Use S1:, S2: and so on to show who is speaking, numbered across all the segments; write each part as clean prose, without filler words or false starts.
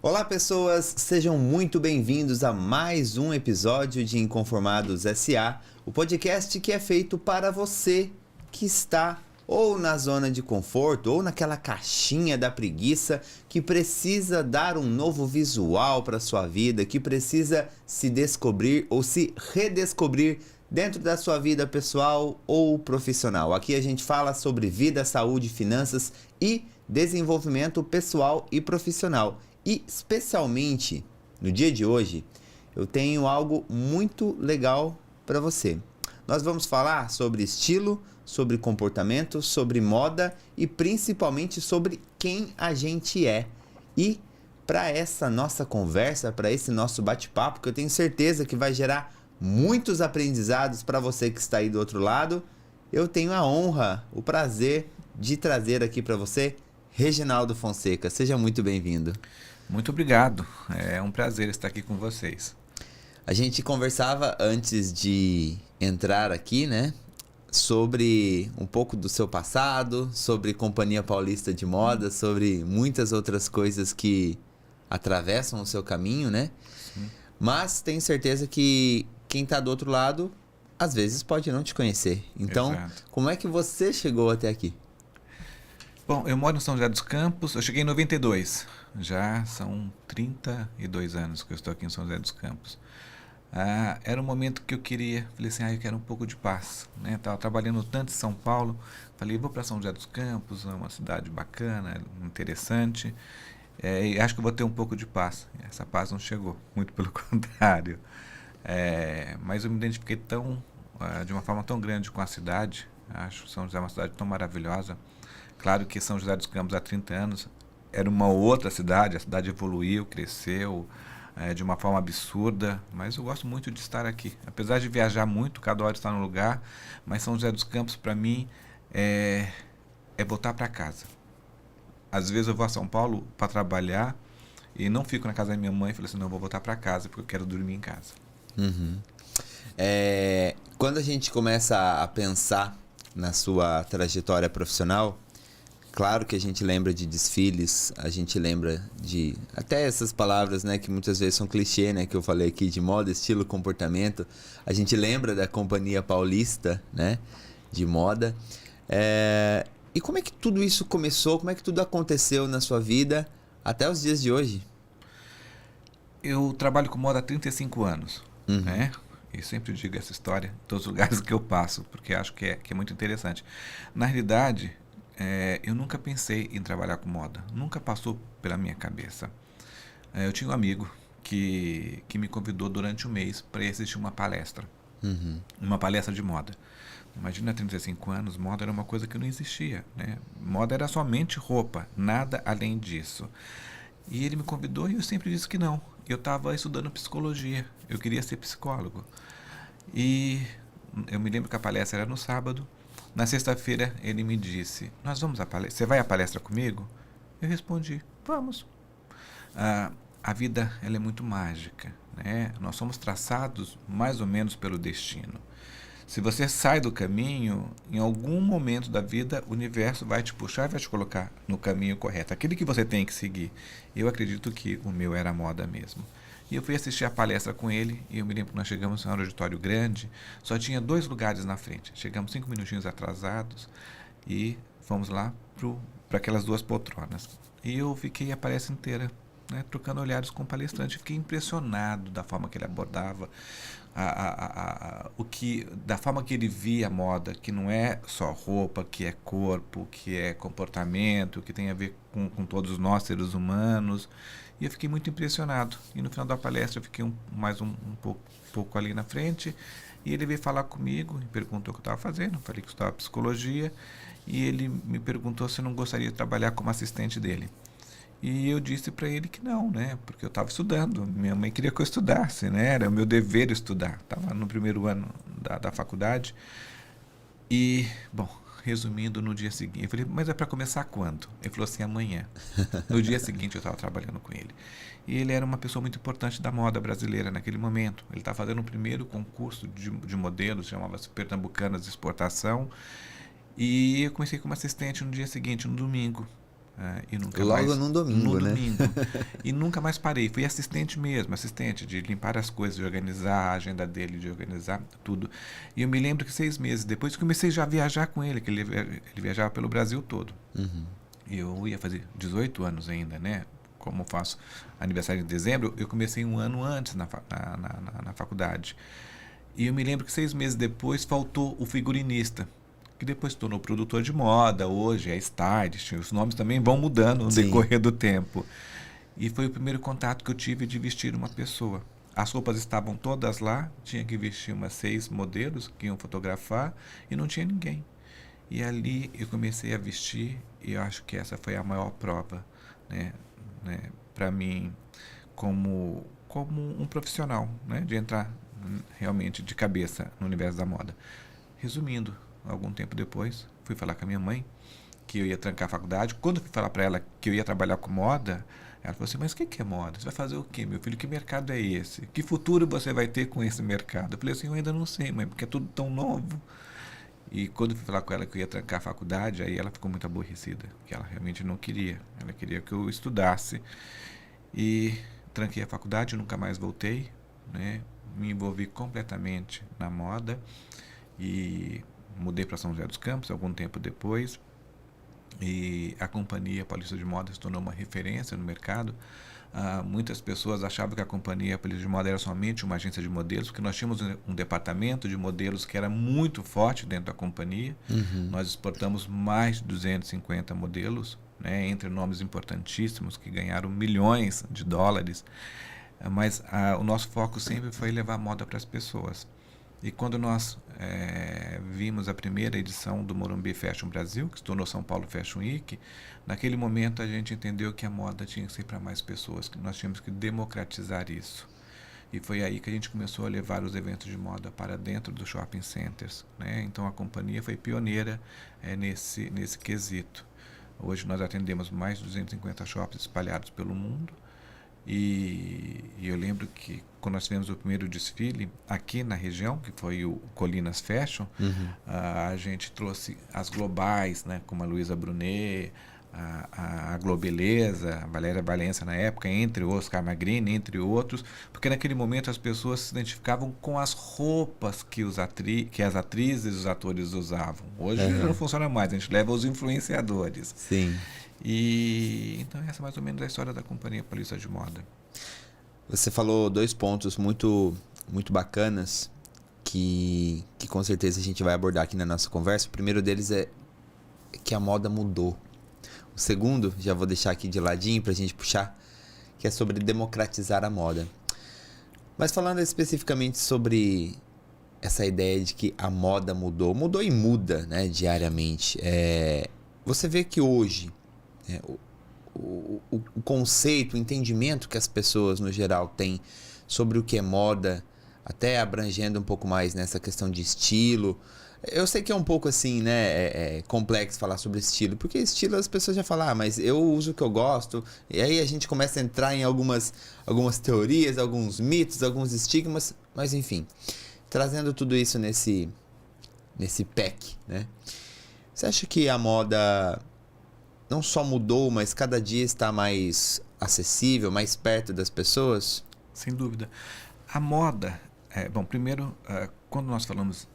S1: Olá pessoas, sejam muito bem-vindos a mais um episódio de Inconformados S.A., o podcast que é feito para você que está ou na zona de conforto ou naquela caixinha da preguiça, que precisa dar um novo visual para sua vida, que precisa se descobrir ou se redescobrir dentro da sua vida pessoal ou profissional. Aqui a gente fala sobre vida, saúde, finanças e desenvolvimento pessoal e profissional. E especialmente no dia de hoje, eu tenho algo muito legal para você. Nós vamos falar sobre estilo, sobre comportamento, sobre moda e principalmente sobre quem a gente é. E para essa nossa conversa, para esse nosso bate-papo, que eu tenho certeza que vai gerar muitos aprendizados para você que está aí do outro lado, eu tenho a honra, o prazer de trazer aqui para você Reginaldo Fonseca. Seja muito bem-vindo.
S2: Muito obrigado, é um prazer estar aqui com vocês.
S1: A gente conversava antes de entrar aqui, né, sobre um pouco do seu passado, sobre Companhia Paulista de Moda, sobre muitas outras coisas que atravessam o seu caminho, né? Sim. Mas tenho certeza que quem está do outro lado, às vezes pode não te conhecer. Então, Exato. Como é que você chegou até aqui?
S2: Bom, eu moro em São José dos Campos, eu cheguei em 92, já são 32 anos que eu estou aqui em São José dos Campos. Era um momento que eu falei assim, eu quero um pouco de paz, né? Estava trabalhando tanto em São Paulo, falei, vou para São José dos Campos, é uma cidade bacana, interessante, e acho que eu vou ter um pouco de paz. Essa paz não chegou, muito pelo contrário. Mas eu me identifiquei de uma forma tão grande com a cidade, acho que São José é uma cidade tão maravilhosa. Claro que São José dos Campos há 30 anos era uma outra cidade, a cidade evoluiu, cresceu de uma forma absurda, mas eu gosto muito de estar aqui. Apesar de viajar muito, cada hora estar no lugar, mas São José dos Campos para mim é voltar para casa. Às vezes eu vou a São Paulo para trabalhar e não fico na casa da minha mãe e falo assim, não, eu vou voltar para casa porque eu quero dormir em casa.
S1: Uhum. Quando a gente começa a pensar na sua trajetória profissional, claro que a gente lembra de desfiles, a gente lembra de até essas palavras, né, que muitas vezes são clichê, né, que eu falei aqui, de moda, estilo, comportamento. A gente lembra da Companhia Paulista, né, de moda. E como é que tudo isso começou? Como é que tudo aconteceu na sua vida até os dias de hoje?
S2: Eu trabalho com moda há 35 anos, né? E sempre digo essa história em todos os lugares que eu passo, porque acho que é muito interessante. Na realidade, eu nunca pensei em trabalhar com moda, nunca passou pela minha cabeça. Eu tinha um amigo que me convidou durante um mês para ir assistir uma palestra, uma palestra de moda. Imagina, há 35 anos, moda era uma coisa que não existia, né? Moda era somente roupa, nada além disso. E ele me convidou e eu sempre disse que não. Eu estava estudando psicologia, eu queria ser psicólogo. E eu me lembro que a palestra era no sábado. Na sexta-feira ele me disse, nós vamos à palestra, você vai à palestra comigo? Eu respondi, vamos. A vida ela é muito mágica, né? Nós somos traçados mais ou menos pelo destino. Se você sai do caminho, em algum momento da vida, o universo vai te puxar e vai te colocar no caminho correto, aquele que você tem que seguir. Eu acredito que o meu era a moda mesmo. E eu fui assistir a palestra com ele, e eu me lembro que nós chegamos em um auditório grande, só tinha 2 lugares na frente. Chegamos 5 minutinhos atrasados e fomos lá para aquelas 2 poltronas. E eu fiquei a palestra inteira, né, trocando olhares com o palestrante. Fiquei impressionado da forma que ele abordava, da forma que ele via a moda, que não é só roupa, que é corpo, que é comportamento, que tem a ver com todos nós, seres humanos. E eu fiquei muito impressionado. E no final da palestra eu fiquei mais um pouco ali na frente, e ele veio falar comigo, me perguntou o que eu estava fazendo, eu falei que eu estudava psicologia, e ele me perguntou se eu não gostaria de trabalhar como assistente dele. E eu disse para ele que não, né? Porque eu estava estudando. Minha mãe queria que eu estudasse, né? Era o meu dever estudar. Estava no primeiro ano da faculdade. E, bom, resumindo, no dia seguinte, eu falei, mas é para começar quando? Ele falou assim, amanhã. No dia seguinte eu estava trabalhando com ele. E ele era uma pessoa muito importante da moda brasileira naquele momento. Ele estava fazendo o primeiro concurso de modelos, chamava-se Pernambucanas de Exportação. E eu comecei como assistente no dia seguinte, no domingo. E nunca
S1: Logo
S2: mais,
S1: num domingo, né?
S2: E nunca mais parei. Fui assistente mesmo, assistente de limpar as coisas, de organizar a agenda dele, de organizar tudo. E eu me lembro que 6 meses depois comecei já a viajar com ele, que ele viajava pelo Brasil todo. Eu ia fazer 18 anos ainda, né? Como faço aniversário em dezembro, eu comecei um ano antes na faculdade. E eu me lembro que 6 meses depois faltou o figurinista, que depois se tornou produtor de moda, hoje é stylist, os nomes também vão mudando no decorrer do tempo. E foi o primeiro contato que eu tive de vestir uma pessoa. As roupas estavam todas lá, tinha que vestir umas 6 modelos que iam fotografar e não tinha ninguém. E ali eu comecei a vestir e eu acho que essa foi a maior prova, né, para mim como um profissional, né, de entrar realmente de cabeça no universo da moda. Resumindo, algum tempo depois, fui falar com a minha mãe que eu ia trancar a faculdade. Quando eu fui falar para ela que eu ia trabalhar com moda, ela falou assim, mas o que é moda? Você vai fazer o quê, meu filho? Que mercado é esse? Que futuro você vai ter com esse mercado? Eu falei assim, eu ainda não sei, mãe, porque é tudo tão novo. E quando eu fui falar com ela que eu ia trancar a faculdade, aí ela ficou muito aborrecida, porque ela realmente não queria. Ela queria que eu estudasse. E tranquei a faculdade, nunca mais voltei, né? Me envolvi completamente na moda e mudei para São José dos Campos algum tempo depois. E a Companhia Paulista de Moda se tornou uma referência no mercado. Muitas pessoas achavam que a Companhia Paulista de Moda era somente uma agência de modelos, porque nós tínhamos um departamento de modelos que era muito forte dentro da companhia. Nós exportamos mais de 250 modelos, né, entre nomes importantíssimos que ganharam milhões de dólares. Mas o nosso foco sempre foi levar moda para as pessoas. E quando nós vimos a primeira edição do Morumbi Fashion Brasil, que se tornou São Paulo Fashion Week, naquele momento a gente entendeu que a moda tinha que ser para mais pessoas, que nós tínhamos que democratizar isso. E foi aí que a gente começou a levar os eventos de moda para dentro dos shopping centers, né? Então a companhia foi pioneira nesse quesito. Hoje nós atendemos mais de 250 shoppings espalhados pelo mundo. E eu lembro que quando nós tivemos o primeiro desfile aqui na região, que foi o Colinas Fashion, a gente trouxe as globais, né, como a Luísa Brunet, a Globeleza, a Valéria Valença na época, entre o Oscar Magrini, entre outros, porque naquele momento as pessoas se identificavam com as roupas que as atrizes e os atores usavam. Hoje não funciona mais, a gente leva os influenciadores.
S1: Sim.
S2: E então essa é mais ou menos a história da Companhia Paulista de Moda.
S1: Você falou 2 pontos muito bacanas que com certeza a gente vai abordar aqui na nossa conversa. O primeiro deles é que a moda mudou. O segundo, já vou deixar aqui de ladinho pra gente puxar, que é sobre democratizar a moda. Mas falando especificamente sobre essa ideia de que a moda mudou e muda, né, diariamente. Você vê que hoje o conceito, o entendimento que as pessoas no geral têm sobre o que é moda, até abrangendo um pouco mais nessa questão de estilo. Eu sei que é um pouco assim, né, complexo falar sobre estilo, porque estilo as pessoas já falam, mas eu uso o que eu gosto, e aí a gente começa a entrar em algumas teorias, alguns mitos, alguns estigmas, mas enfim, trazendo tudo isso nesse pack, né? Você acha que a moda não só mudou, mas cada dia está mais acessível, mais perto das pessoas?
S2: Sem dúvida. A moda, bom, primeiro, quando nós falamos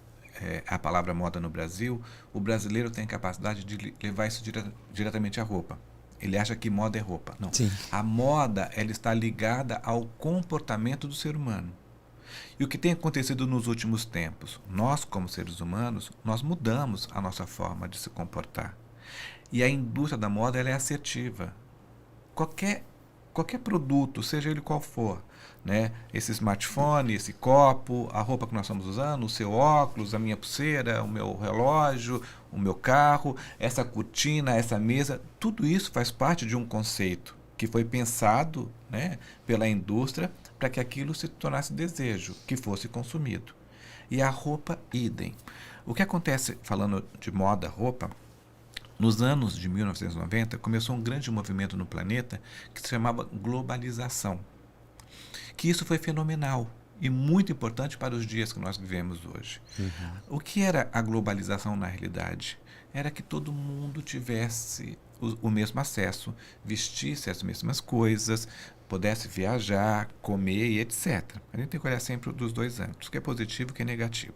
S2: a palavra moda no Brasil, o brasileiro tem a capacidade de levar isso diretamente à roupa. Ele acha que moda é roupa. Não.
S1: Sim.
S2: A moda, ela está ligada ao comportamento do ser humano. E o que tem acontecido nos últimos tempos? Nós, como seres humanos, nós mudamos a nossa forma de se comportar. E a indústria da moda, ela é assertiva. Qualquer produto, seja ele qual for, né? Esse smartphone, esse copo, a roupa que nós estamos usando, o seu óculos, a minha pulseira, o meu relógio, o meu carro, essa cortina, essa mesa, tudo isso faz parte de um conceito que foi pensado, né, pela indústria para que aquilo se tornasse desejo, que fosse consumido. E a roupa, idem. O que acontece, falando de moda, roupa, nos anos de 1990, começou um grande movimento no planeta que se chamava globalização. Que isso foi fenomenal e muito importante para os dias que nós vivemos hoje. O que era a globalização na realidade? era que todo mundo tivesse o mesmo acesso, vestisse as mesmas coisas, pudesse viajar, comer e etc. A gente tem que olhar sempre dos dois ângulos, o que é positivo e o que é negativo.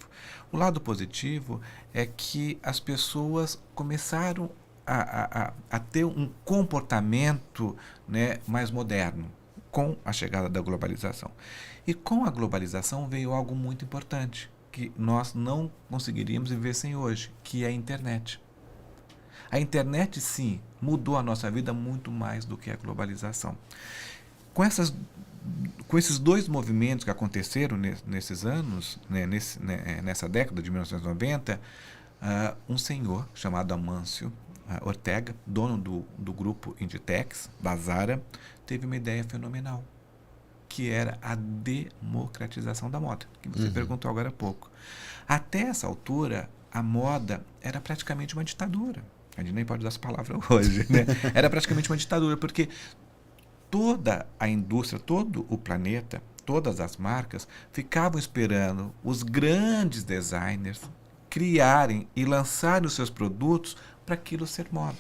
S2: O lado positivo é que as pessoas começaram a ter um comportamento, né, mais moderno com a chegada da globalização. E com a globalização veio algo muito importante, que nós não conseguiríamos viver sem hoje, que é a internet. A internet, sim, mudou a nossa vida muito mais do que a globalização. Com esses dois movimentos que aconteceram nesses anos, né, nessa década de 1990, um senhor chamado Amâncio Ortega, dono do grupo Inditex, da Zara, teve uma ideia fenomenal, que era a democratização da moda, que você perguntou agora há pouco. Até essa altura, a moda era praticamente uma ditadura. A gente nem pode usar essa palavra hoje, né? Era praticamente uma ditadura, porque toda a indústria, todo o planeta, todas as marcas ficavam esperando os grandes designers criarem e lançarem os seus produtos para aquilo ser moda.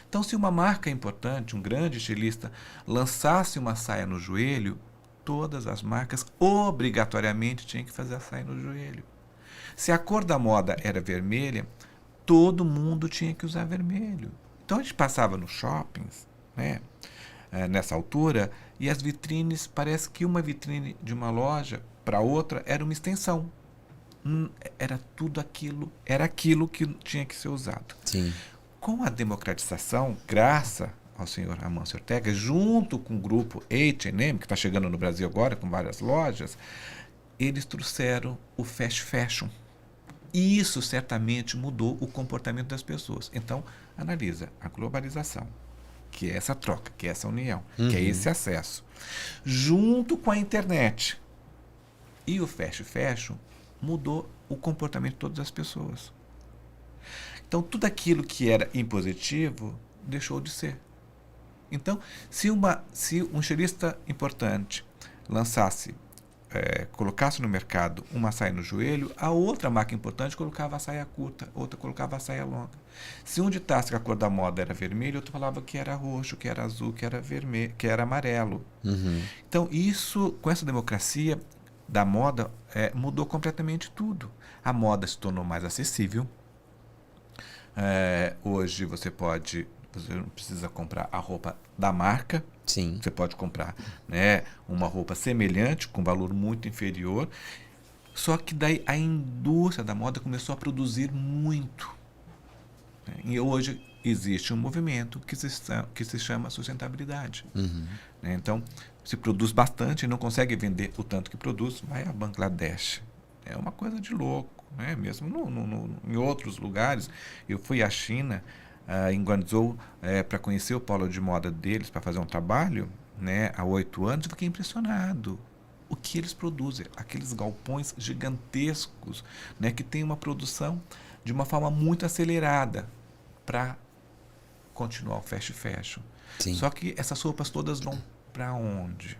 S2: Então, se uma marca importante, um grande estilista, lançasse uma saia no joelho, todas as marcas obrigatoriamente tinham que fazer a saia no joelho. Se a cor da moda era vermelha, todo mundo tinha que usar vermelho. Então a gente passava nos shoppings, né, nessa altura, e as vitrines, parece que uma vitrine de uma loja para outra era uma extensão. Era tudo aquilo, era aquilo que tinha que ser usado.
S1: Sim.
S2: Com a democratização, graças ao senhor Amâncio Ortega, junto com o grupo H&M, que está chegando no Brasil agora com várias lojas, eles trouxeram o fast fashion. E isso certamente mudou o comportamento das pessoas. Então, analisa a globalização, que é essa troca, que é essa união, que é esse acesso, junto com a internet. E o fast fashion mudou o comportamento de todas as pessoas. Então, tudo aquilo que era impositivo deixou de ser. Então, se um estilista importante lançasse, colocasse no mercado uma saia no joelho, a outra marca importante colocava a saia curta, outra colocava a saia longa. Se um ditasse que a cor da moda era vermelho, outro falava que era roxo, que era azul, que era vermelho, que era amarelo. Então, isso, com essa democracia da moda, mudou completamente tudo. A moda se tornou mais acessível. Hoje você não precisa comprar a roupa da marca.
S1: Sim.
S2: Você pode comprar, né, uma roupa semelhante, com valor muito inferior. Só que daí a indústria da moda começou a produzir muito. E hoje existe um movimento que se chama sustentabilidade. Né? Então, se produz bastante e não consegue vender o tanto que produz, vai a Bangladesh. É uma coisa de louco. Né? Mesmo em outros lugares. Eu fui à China, em Guangzhou, para conhecer o polo de moda deles, para fazer um trabalho, né, há 8 anos, eu fiquei impressionado. O que eles produzem, aqueles galpões gigantescos, né, que tem uma produção de uma forma muito acelerada para continuar o fast fashion.
S1: Sim.
S2: Só que essas roupas todas vão para onde?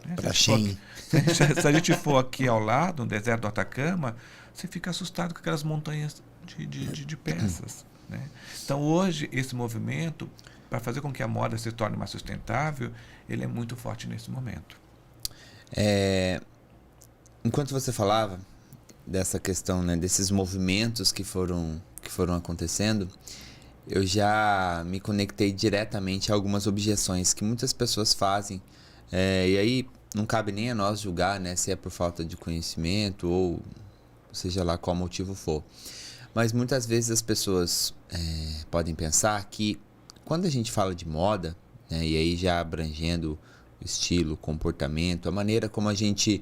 S2: Né?
S1: Para Shein.
S2: Se a gente for aqui ao lado, no deserto do Atacama, você fica assustado com aquelas montanhas de peças. Né? Então, hoje, esse movimento, para fazer com que a moda se torne mais sustentável, ele é muito forte nesse momento.
S1: Enquanto você falava dessa questão, né, desses movimentos que foram acontecendo, eu já me conectei diretamente a algumas objeções que muitas pessoas fazem. E aí não cabe nem a nós julgar, né, se é por falta de conhecimento ou seja lá qual motivo for. Mas muitas vezes as pessoas podem pensar que quando a gente fala de moda, né, e aí já abrangendo o estilo, o comportamento, a maneira como a gente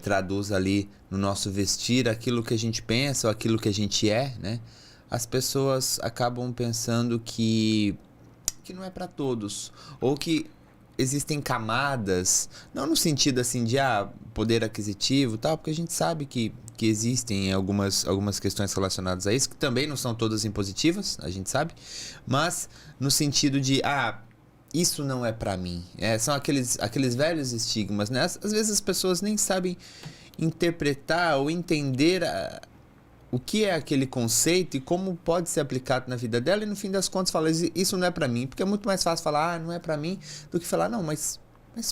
S1: traduz ali no nosso vestir aquilo que a gente pensa ou aquilo que a gente é, né, as pessoas acabam pensando que não é para todos, ou que existem camadas, não no sentido assim de poder aquisitivo, tal, porque a gente sabe que existem algumas questões relacionadas a isso, que também não são todas impositivas, a gente sabe, mas no sentido de, isso não é para mim. São aqueles velhos estigmas, né? Às vezes as pessoas nem sabem interpretar ou entender o que é aquele conceito e como pode ser aplicado na vida dela, e no fim das contas fala, isso não é para mim, porque é muito mais fácil falar, não é para mim, do que falar, não, mas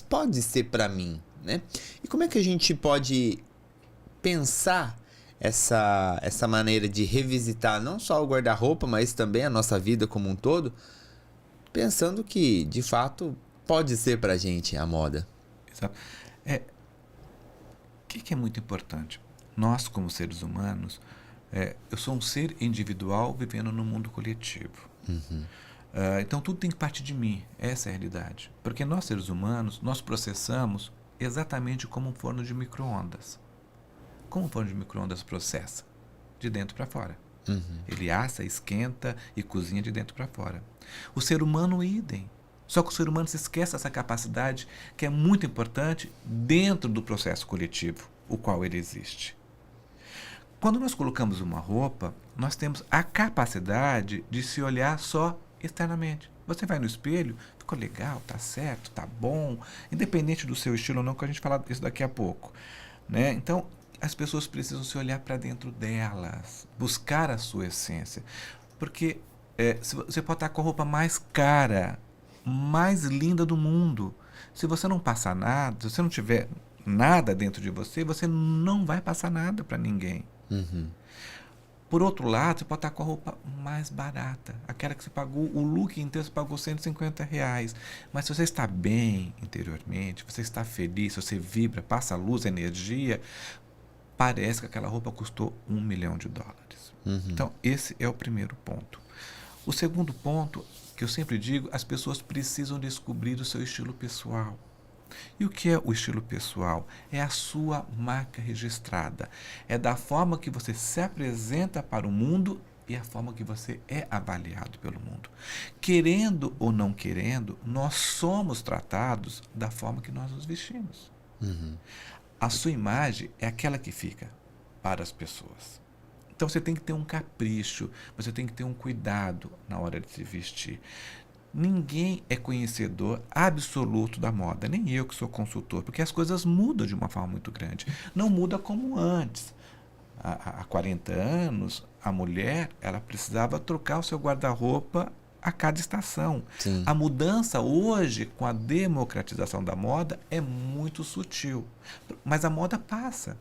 S1: pode ser para mim, né? E como é que a gente pode pensar essa maneira de revisitar não só o guarda-roupa, mas também a nossa vida como um todo, pensando que, de fato, pode ser pra gente a moda?
S2: Exato. O que é muito importante? Nós, como seres humanos, eu sou um ser individual vivendo no mundo coletivo. Então, tudo tem que partir de mim. Essa é a realidade. Porque nós, seres humanos, nós processamos exatamente como um forno de micro-ondas. Como um forno de micro-ondas processa? De dentro para fora. Ele assa, esquenta e cozinha de dentro para fora. O ser humano, idem. Só que o ser humano se esquece dessa capacidade que é muito importante dentro do processo coletivo, o qual ele existe. Quando nós colocamos uma roupa, nós temos a capacidade de se olhar só externamente. Você vai no espelho, ficou legal, tá certo, tá bom, independente do seu estilo ou não, que a gente fala isso daqui a pouco, né? Então, as pessoas precisam se olhar para dentro delas, buscar a sua essência. Porque você pode estar com a roupa mais cara, mais linda do mundo. Se você não passar nada, se você não tiver nada dentro de você, você não vai passar nada para ninguém. Por outro lado, você pode estar com a roupa mais barata, aquela que você pagou, o look inteiro você pagou R$150. Mas se você está bem interiormente, você está feliz, você vibra, passa luz, energia, parece que aquela roupa custou $1 milhão. Então, esse é o primeiro ponto. O segundo ponto, que eu sempre digo, as pessoas precisam descobrir o seu estilo pessoal. E o que é o estilo pessoal? É a sua marca registrada. É da forma que você se apresenta para o mundo e a forma que você é avaliado pelo mundo. Querendo ou não querendo, nós somos tratados da forma que nós nos vestimos. A sua imagem é aquela que fica para as pessoas. Então você tem que ter um capricho, você tem que ter um cuidado na hora de se vestir. Ninguém é conhecedor absoluto da moda, nem eu que sou consultor, porque as coisas mudam de uma forma muito grande. Não muda como antes. Há 40 anos, a mulher ela precisava trocar o seu guarda-roupa a cada estação.
S1: Sim.
S2: A mudança hoje, com a democratização da moda, é muito sutil. Mas a moda passa.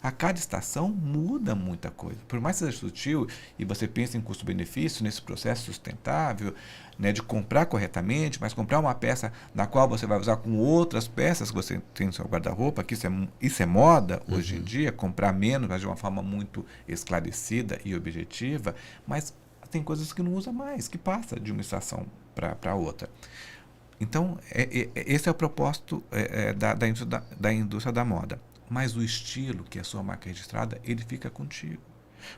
S2: A cada estação muda muita coisa. Por mais que seja sutil e você pense em custo-benefício nesse processo sustentável, né, de comprar corretamente, mas comprar uma peça na qual você vai usar com outras peças que você tem no seu guarda-roupa, que isso é moda hoje em dia, comprar menos, mas de uma forma muito esclarecida e objetiva, mas tem coisas que não usa mais, que passa de uma estação para outra. Então, esse é o propósito da indústria da moda. Mas o estilo, que é a sua marca registrada, ele fica contigo.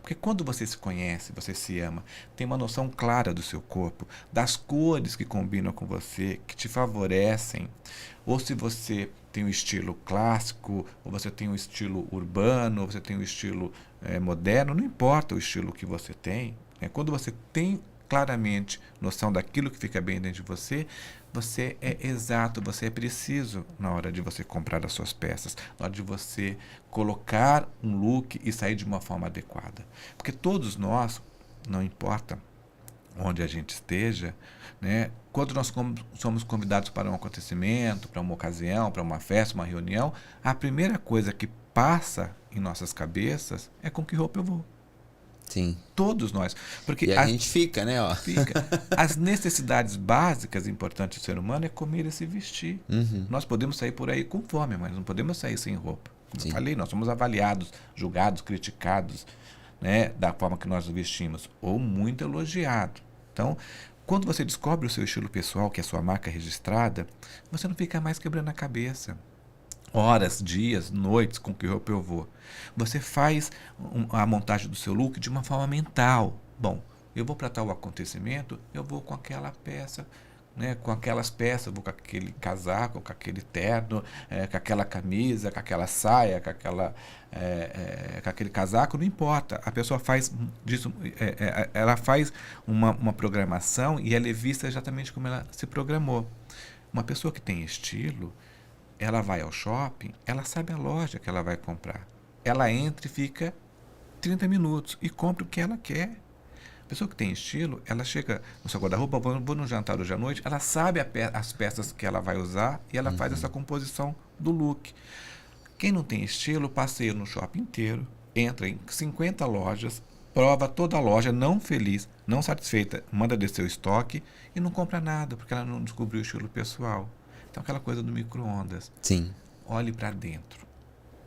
S2: Porque quando você se conhece, você se ama, tem uma noção clara do seu corpo, das cores que combinam com você, que te favorecem, ou se você tem um estilo clássico, ou você tem um estilo urbano, ou você tem um estilo moderno, não importa o estilo que você tem, quando você tem claramente noção daquilo que fica bem dentro de você, você é exato, você é preciso na hora de você comprar as suas peças, na hora de você colocar um look e sair de uma forma adequada. Porque todos nós, não importa onde a gente esteja, né, quando nós somos convidados para um acontecimento, para uma ocasião, para uma festa, uma reunião, a primeira coisa que passa em nossas cabeças é com que roupa eu vou.
S1: Sim.
S2: Todos nós. Porque
S1: e a gente fica, né? Ó.
S2: Fica. As necessidades básicas importantes do ser humano é comer e se vestir. Nós podemos sair por aí com fome, mas não podemos sair sem roupa. Como eu falei, nós somos avaliados, julgados, criticados, né, da forma que nós nos vestimos, ou muito elogiado. Então, quando você descobre o seu estilo pessoal, que é a sua marca registrada, você não fica mais quebrando a cabeça. Horas, dias, noites, com que roupa eu vou. Você faz a montagem do seu look de uma forma mental. Bom, eu vou para tal acontecimento, eu vou com aquela peça, né, com aquelas peças, vou com aquele casaco, com aquele terno, com aquela camisa, com aquela saia, com aquele casaco, não importa. A pessoa faz disso, ela faz uma programação e ela é vista exatamente como ela se programou. Uma pessoa que tem estilo, ela vai ao shopping, ela sabe a loja que ela vai comprar. Ela entra e fica 30 minutos e compre o que ela quer. A pessoa que tem estilo, ela chega no seu guarda-roupa, vou no jantar hoje à noite, ela sabe as peças que ela vai usar e ela faz essa composição do look. Quem não tem estilo, passeia no shopping inteiro, entra em 50 lojas, prova toda a loja, não feliz, não satisfeita, manda descer o estoque e não compra nada, porque ela não descobriu o estilo pessoal. Então, aquela coisa do micro-ondas.
S1: Sim.
S2: Olhe para dentro.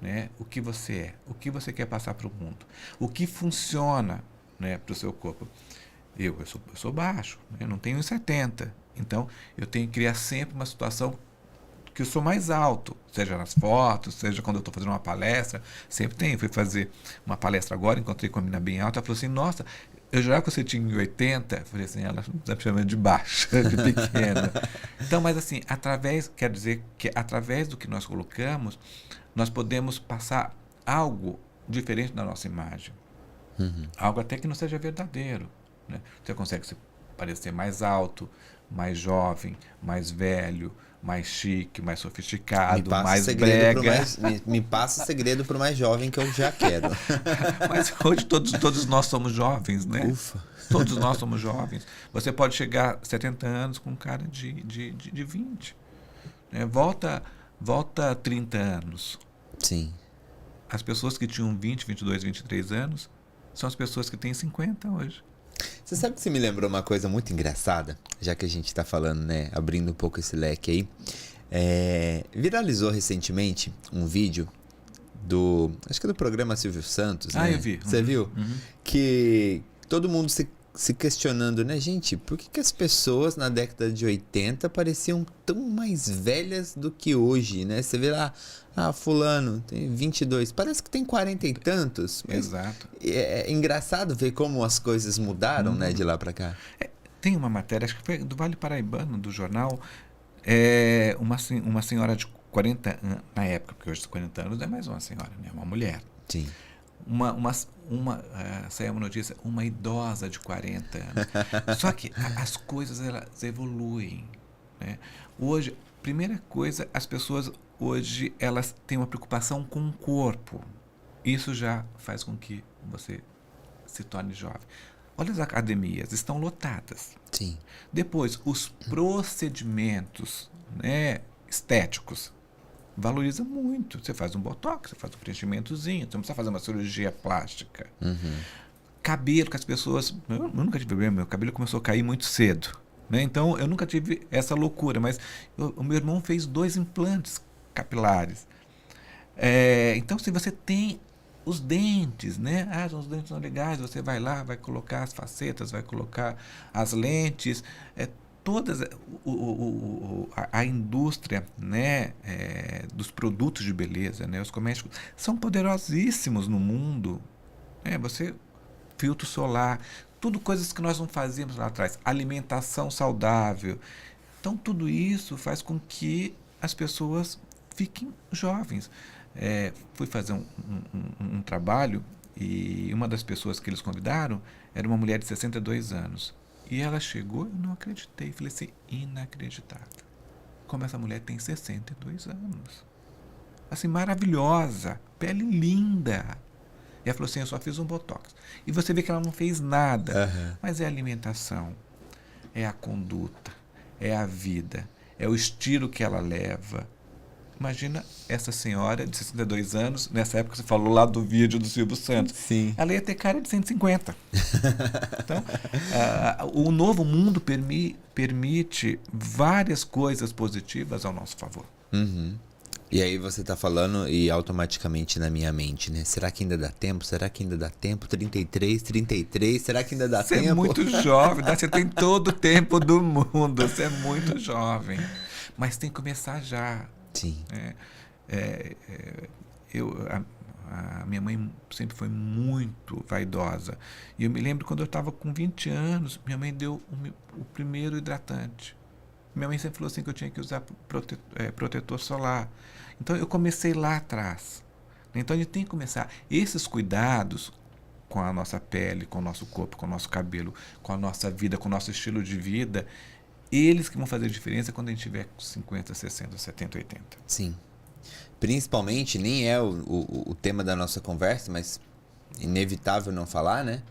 S2: Né? O que você é, o que você quer passar para o mundo, o que funciona, né, para o seu corpo. Eu sou baixo, né? Não tenho 1,70. Então, eu tenho que criar sempre uma situação que eu sou mais alto, seja nas fotos, seja quando eu estou fazendo uma palestra, sempre tem. Eu fui fazer uma palestra agora, encontrei com uma menina bem alta, ela falou assim, nossa, eu jurava que você tinha 1,80. Eu falei assim, ela está me chamando de baixa, de pequena. Então, mas assim, quer dizer que através do que nós colocamos, nós podemos passar algo diferente da nossa imagem. Algo até que não seja verdadeiro. Né? Você consegue se parecer mais alto, mais jovem, mais velho, mais chique, mais sofisticado, mais brega.
S1: Me passa o segredo para o mais jovem que eu já quero.
S2: Mas hoje todos nós somos jovens, né?
S1: Ufa.
S2: Todos nós somos jovens. Você pode chegar a 70 anos com um cara de 20. Né? Volta 30 anos.
S1: Sim.
S2: As pessoas que tinham 20, 22, 23 anos são as pessoas que têm 50 hoje.
S1: Você sabe que você me lembrou uma coisa muito engraçada, já que a gente está falando, né, abrindo um pouco esse leque aí. Viralizou recentemente um vídeo acho que é do programa Silvio Santos, né?
S2: Eu vi.
S1: Você viu? Que todo mundo se questionando, né, gente, por que as pessoas na década de 80 pareciam tão mais velhas do que hoje, né? Você vê lá, fulano tem 22, parece que tem 40 e tantos.
S2: Exato.
S1: É engraçado ver como as coisas mudaram, né, de lá para cá.
S2: Tem uma matéria, acho que foi do Vale Paraibano, do jornal, uma senhora de 40 anos, na época, porque hoje 40 anos não é mais uma senhora, né? Uma mulher.
S1: Sim.
S2: Saiu uma notícia, uma idosa de 40 anos. Só que as coisas elas evoluem. Né? Hoje, primeira coisa, as pessoas hoje elas têm uma preocupação com o corpo. Isso já faz com que você se torne jovem. Olha, as academias estão lotadas.
S1: Sim.
S2: Depois, os procedimentos, né, estéticos valoriza muito. Você faz um botox, você faz um preenchimentozinho, você não precisa fazer uma cirurgia plástica. Cabelo, que as pessoas... Eu nunca tive problema, meu cabelo começou a cair muito cedo. Né? Então, eu nunca tive essa loucura, mas o meu irmão fez 2 implantes capilares. Então, se você tem os dentes, né? Os dentes são legais, você vai lá, vai colocar as facetas, vai colocar as lentes, todas a indústria, né, dos produtos de beleza, né, os cosméticos são poderosíssimos no mundo. Você filtro solar, tudo coisas que nós não fazíamos lá atrás, alimentação saudável. Então tudo isso faz com que as pessoas fiquem jovens. Fui fazer um trabalho e uma das pessoas que eles convidaram era uma mulher de 62 anos. E ela chegou, eu não acreditei. Falei assim, inacreditável. Como essa mulher tem 62 anos. Assim, maravilhosa. Pele linda. E ela falou assim, eu só fiz um botox. E você vê que ela não fez nada. Mas é a alimentação. É a conduta. É a vida. É o estilo que ela leva. Imagina essa senhora de 62 anos, nessa época você falou lá do vídeo do Silvio Santos.
S1: Sim.
S2: Ela ia ter cara de 150. Então, o novo mundo permite várias coisas positivas ao nosso favor.
S1: E aí você tá falando e automaticamente na minha mente, né? Será que ainda dá tempo? Será que ainda dá tempo? 33, será que ainda dá tempo?
S2: Você é muito jovem, você tem todo o tempo do mundo, você é muito jovem. Mas tem que começar já.
S1: Sim.
S2: A minha mãe sempre foi muito vaidosa. E eu me lembro quando eu estava com 20 anos, minha mãe deu o primeiro hidratante. Minha mãe sempre falou assim que eu tinha que usar protetor solar. Então eu comecei lá atrás. Então a gente tem que começar. Esses cuidados com a nossa pele, com o nosso corpo, com o nosso cabelo, com a nossa vida, com o nosso estilo de vida, eles que vão fazer diferença quando a gente tiver 50, 60, 70, 80.
S1: Sim. Principalmente, nem é o tema da nossa conversa, mas inevitável não falar, né?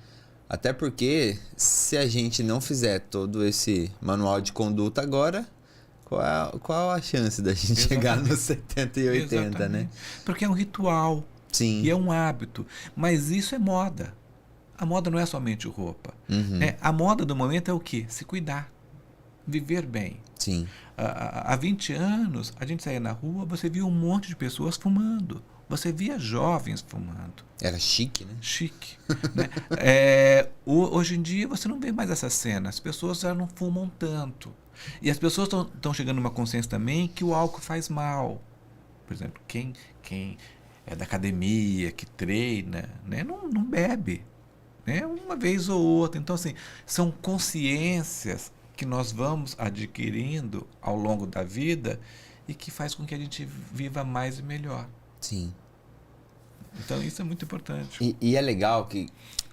S1: Até porque se a gente não fizer todo esse manual de conduta agora, qual a chance da gente chegar nos 70 e 80, né?
S2: Porque é um ritual.
S1: Sim.
S2: E é um hábito. Mas isso é moda. A moda não é somente roupa. A moda do momento é o quê? Se cuidar. Viver bem.
S1: Sim.
S2: Há 20 anos, a gente saía na rua, você via um monte de pessoas fumando. Você via jovens fumando.
S1: Era chique, né?
S2: Chique. Né? Hoje em dia, você não vê mais essa cena. As pessoas já não fumam tanto. E as pessoas estão chegando a uma consciência também que o álcool faz mal. Por exemplo, quem é da academia, que treina, né, não bebe. Né, uma vez ou outra. Então, assim, são consciências que nós vamos adquirindo ao longo da vida e que faz com que a gente viva mais e melhor.
S1: Sim.
S2: Então, isso é muito importante.
S1: E é legal que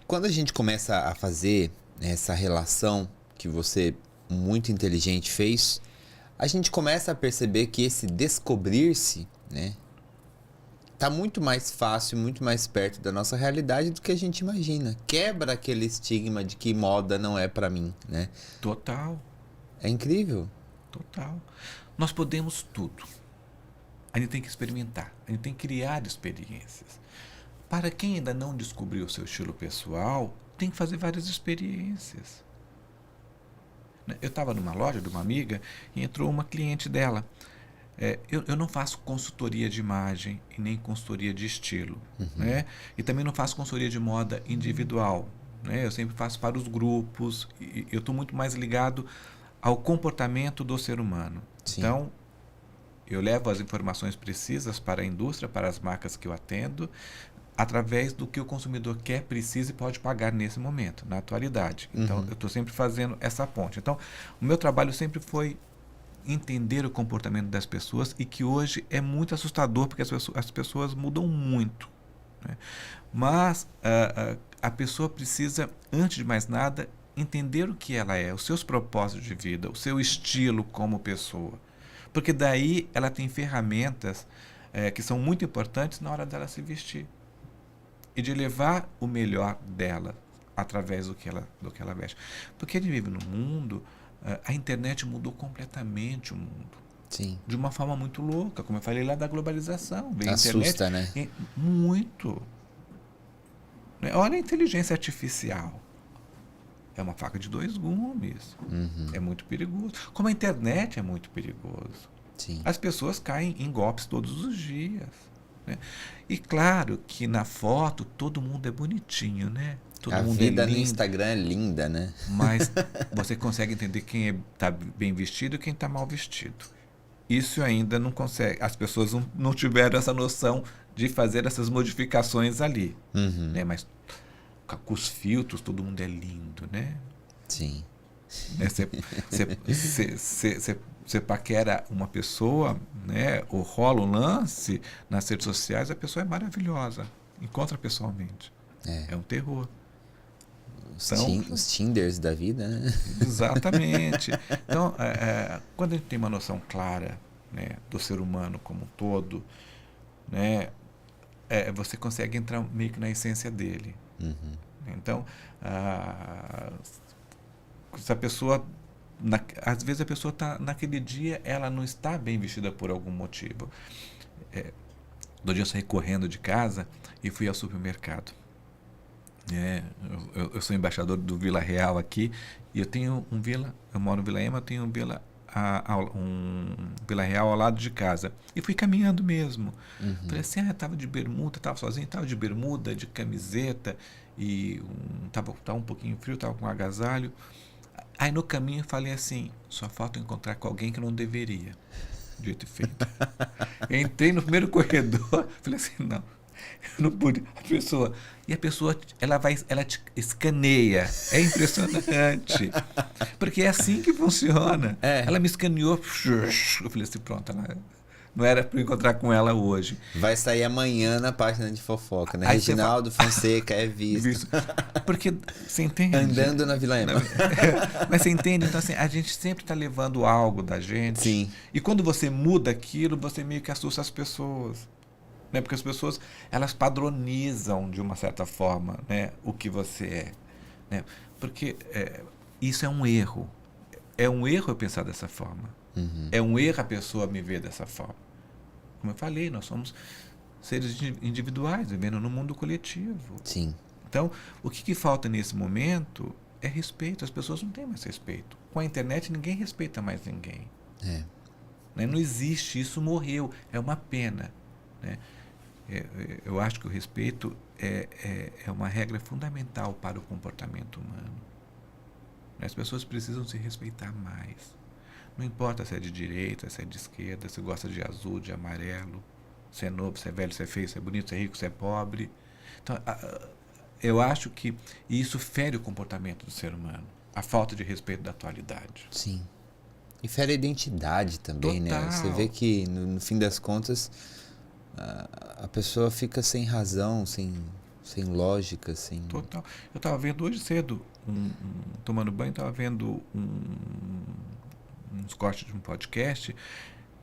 S1: quando a gente começa a fazer essa relação que você, muito inteligente, fez, a gente começa a perceber que esse descobrir-se, né, tá muito mais fácil, muito mais perto da nossa realidade do que a gente imagina. Quebra aquele estigma de que moda não é pra mim, né?
S2: Total.
S1: É incrível.
S2: Total. Nós podemos tudo. A gente tem que experimentar. A gente tem que criar experiências. Para quem ainda não descobriu o seu estilo pessoal, tem que fazer várias experiências. Eu estava numa loja de uma amiga e entrou uma cliente dela. Eu não faço consultoria de imagem e nem consultoria de estilo. Né? E também não faço consultoria de moda individual. Né? Eu sempre faço para os grupos. E eu estou muito mais ligado ao comportamento do ser humano.
S1: Sim.
S2: Então, eu levo as informações precisas para a indústria, para as marcas que eu atendo, através do que o consumidor quer, precisa e pode pagar nesse momento, na atualidade. Então, eu estou sempre fazendo essa ponte. Então, o meu trabalho sempre foi entender o comportamento das pessoas e que hoje é muito assustador, porque as pessoas mudam muito. Né? Mas a pessoa precisa, antes de mais nada, entender o que ela é, os seus propósitos de vida, o seu estilo como pessoa. Porque daí ela tem ferramentas que são muito importantes na hora dela se vestir. E de levar o melhor dela através do que ela veste. Porque a gente vive num mundo, a internet mudou completamente o mundo.
S1: Sim.
S2: De uma forma muito louca, como eu falei lá da globalização. Vem
S1: assusta,
S2: internet,
S1: né?
S2: Muito. Olha a inteligência artificial. É uma faca de dois gumes. É muito perigoso. Como a internet é muito perigoso.
S1: Sim.
S2: As pessoas caem em golpes todos os dias. Né? E claro que na foto todo mundo é bonitinho, né? Todo
S1: a
S2: mundo
S1: vida
S2: é
S1: no
S2: lindo,
S1: Instagram é linda, né?
S2: mas você consegue entender quem está bem vestido e quem está mal vestido. Isso ainda não consegue. As pessoas não tiveram essa noção de fazer essas modificações ali. Né? Mas com os filtros todo mundo é lindo, né?
S1: Sim.
S2: Você paquera uma pessoa, né, ou rola um lance nas redes sociais, a pessoa é maravilhosa. Encontra pessoalmente. É um terror.
S1: Os Tinders da vida, né?
S2: Exatamente. Então, quando a gente tem uma noção clara, né, do ser humano como um todo, né, você consegue entrar meio que na essência dele. Então, se a pessoa... às vezes a pessoa está naquele dia, ela não está bem vestida por algum motivo. Do dia eu saí correndo de casa e fui ao supermercado. Eu sou embaixador do Vila Real aqui e eu moro no Vila Ema, eu tenho um Vila Real ao lado de casa. E fui caminhando mesmo. Falei assim, eu estava de bermuda, estava sozinho, estava de bermuda, de camiseta e estava um pouquinho frio, estava com um agasalho. Aí no caminho eu falei assim, só falta encontrar com alguém que não deveria. Dito e feito. Entrei no primeiro corredor, falei assim, não, eu não pude. A pessoa, ela te escaneia. É impressionante. Porque é assim que funciona. Ela me escaneou, eu falei assim, pronto, não era para eu encontrar com ela hoje.
S1: Vai sair amanhã na página de fofoca, né? Reginaldo Fonseca é visto.
S2: Porque, você entende?
S1: Andando na Vila Ema.
S2: Mas você entende? Então, assim, a gente sempre está levando algo da gente.
S1: Sim.
S2: E quando você muda aquilo, você meio que assusta as pessoas. né? Porque as pessoas, elas padronizam de uma certa forma, né, o que você é, né? Porque isso é um erro. É um erro eu pensar dessa forma. É um erro a pessoa me ver dessa forma. Como eu falei, nós somos seres individuais vivendo no mundo coletivo.
S1: Sim.
S2: Então, o que falta nesse momento é respeito. As pessoas não têm mais respeito. Com a internet, ninguém respeita mais ninguém. Né? Não existe, isso morreu. É uma pena. Né? Eu acho que o respeito é uma regra fundamental para o comportamento humano. As pessoas precisam se respeitar mais. Não importa se é de direita, se é de esquerda, se gosta de azul, de amarelo, se é novo, se é velho, se é feio, se é bonito, se é rico, se é pobre. Então, eu acho que isso fere o comportamento do ser humano. A falta de respeito da atualidade.
S1: Sim. E fere a identidade também,
S2: Total.
S1: né? Você vê que, no fim das contas, a pessoa fica sem razão, sem lógica, sem...
S2: Total. Eu estava vendo hoje cedo, tomando banho, estava vendo uns cortes de um podcast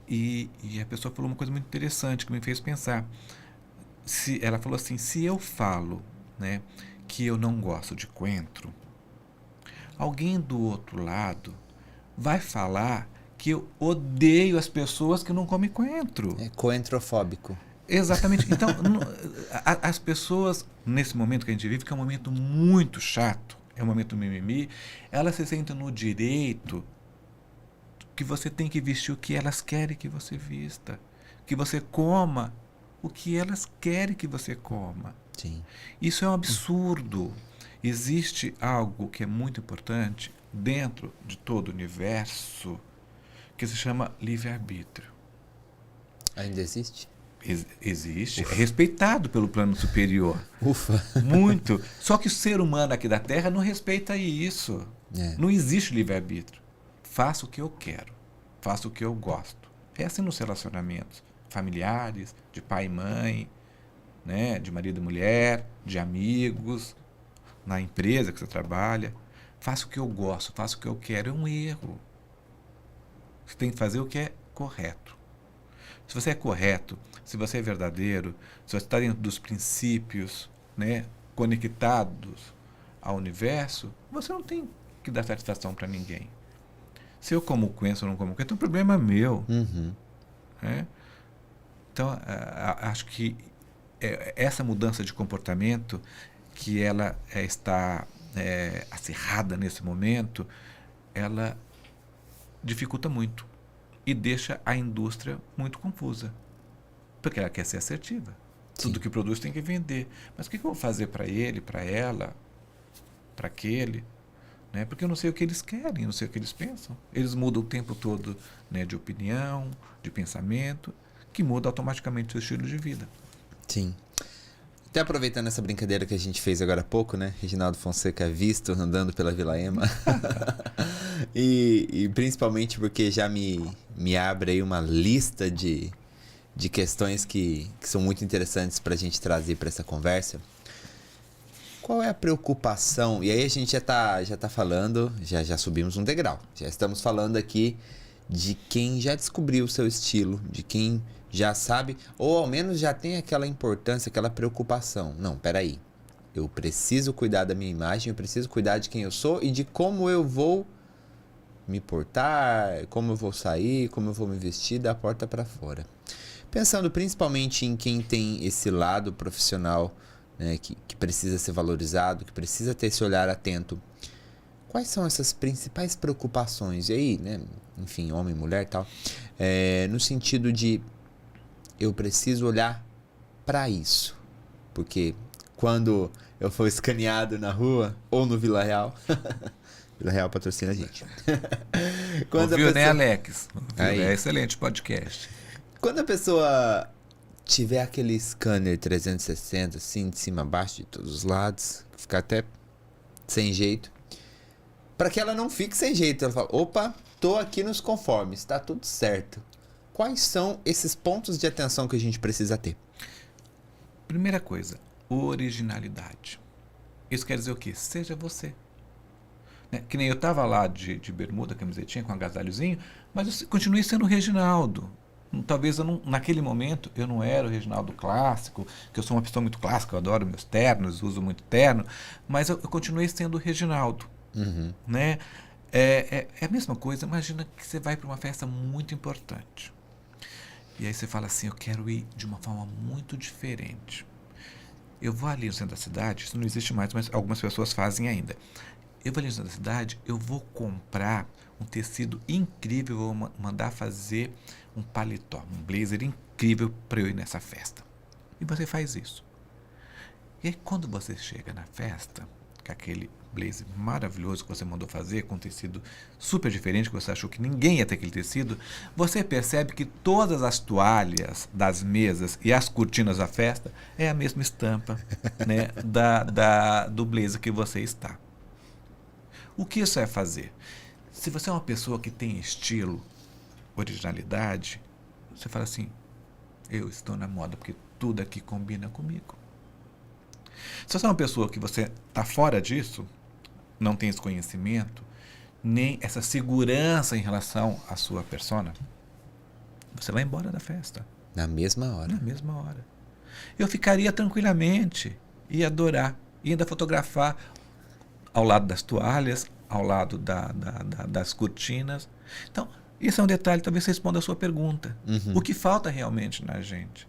S2: e a pessoa falou uma coisa muito interessante que me fez pensar. Ela falou assim, se eu falo, né, que eu não gosto de coentro, alguém do outro lado vai falar que eu odeio as pessoas que não comem coentro.
S1: É coentrofóbico.
S2: Exatamente. Então, as pessoas, nesse momento que a gente vive, que é um momento muito chato, é um momento mimimi, elas se sentem no direito que você tem que vestir o que elas querem que você vista, que você coma o que elas querem que você coma.
S1: Sim.
S2: Isso é um absurdo. Existe algo que é muito importante dentro de todo o universo que se chama livre-arbítrio.
S1: Ainda existe?
S2: Existe,
S1: Ufa.
S2: é respeitado pelo plano superior.
S1: Ufa.
S2: Muito. Só que o ser humano aqui da Terra não respeita isso. Não existe livre-arbítrio. Faço o que eu quero. Faço o que eu gosto. É assim nos relacionamentos familiares, de pai e mãe, né, de marido e mulher, de amigos, na empresa que você trabalha. Faço o que eu gosto, faço o que eu quero. É um erro. Você tem que fazer o que é correto. Se você é correto, se você é verdadeiro, se você está dentro dos princípios, né, conectados ao universo, você não tem que dar satisfação para ninguém. Se eu como coentro ou não como coentro, é um problema meu. Né? Então, acho que essa mudança de comportamento, que ela está acirrada nesse momento, ela dificulta muito e deixa a indústria muito confusa, porque ela quer ser assertiva.
S1: Sim.
S2: Tudo que produz tem que vender. Mas o que eu vou fazer para ele, para ela, para aquele? Né? Porque eu não sei o que eles querem, não sei o que eles pensam. Eles mudam o tempo todo, né, de opinião, de pensamento, que muda automaticamente o seu estilo de vida.
S1: Sim. Até aproveitando essa brincadeira que a gente fez agora há pouco, né? Reginaldo Fonseca visto andando pela Vila Ema. e principalmente porque já me abre aí uma lista de questões que são muito interessantes para a gente trazer para essa conversa. Qual é a preocupação? E aí a gente já tá falando, já subimos um degrau. Já estamos falando aqui de quem já descobriu o seu estilo, de quem já sabe, ou ao menos já tem aquela importância, aquela preocupação. Não, peraí. Eu preciso cuidar da minha imagem, eu preciso cuidar de quem eu sou e de como eu vou me portar, como eu vou sair, como eu vou me vestir da porta para fora. Pensando principalmente em quem tem esse lado profissional, né, que precisa ser valorizado, que precisa ter esse olhar atento. Quais são essas principais preocupações? E aí, né, enfim, homem, mulher e tal, no sentido de eu preciso olhar para isso. Porque quando eu for escaneado na rua ou no Vila Real... Vila Real patrocina a gente.
S2: Ouviu, né, Alex? É excelente podcast.
S1: Quando a pessoa tiver aquele scanner 360, assim, de cima a baixo, de todos os lados, ficar até sem jeito, para que ela não fique sem jeito, ela fala, opa, tô aqui nos conformes, tá tudo certo. Quais são esses pontos de atenção que a gente precisa ter?
S2: Primeira coisa, originalidade. Isso quer dizer o quê? Seja você. Né? Que nem eu tava lá de bermuda, camisetinha, com agasalhozinho, mas eu continuei sendo o Reginaldo. Talvez eu não, naquele momento eu não era o Reginaldo clássico, que eu sou uma pessoa muito clássica, eu adoro meus ternos, uso muito terno, mas eu continuei sendo o Reginaldo. Né? É a mesma coisa, imagina que você vai para uma festa muito importante. E aí você fala assim, eu quero ir de uma forma muito diferente. Eu vou ali no centro da cidade, isso não existe mais, mas algumas pessoas fazem ainda. Eu vou ali no centro da cidade, eu vou comprar um tecido incrível, vou mandar fazer um paletó, um blazer incrível para eu ir nessa festa. E você faz isso. E aí quando você chega na festa, com aquele blazer maravilhoso que você mandou fazer, com um tecido super diferente, que você achou que ninguém ia ter aquele tecido, você percebe que todas as toalhas das mesas e as cortinas da festa é a mesma estampa, né, do blazer que você está. O que isso é fazer? Se você é uma pessoa que tem estilo, originalidade, você fala assim, eu estou na moda porque tudo aqui combina comigo. Se você é uma pessoa que você está fora disso, não tem esse conhecimento, nem essa segurança em relação à sua persona, você vai embora da festa.
S1: Na mesma hora.
S2: Na mesma hora. Eu ficaria tranquilamente, ia adorar, ia ainda fotografar ao lado das toalhas, ao lado das cortinas. Então, isso é um detalhe, talvez você responda a sua pergunta. O que falta realmente na gente?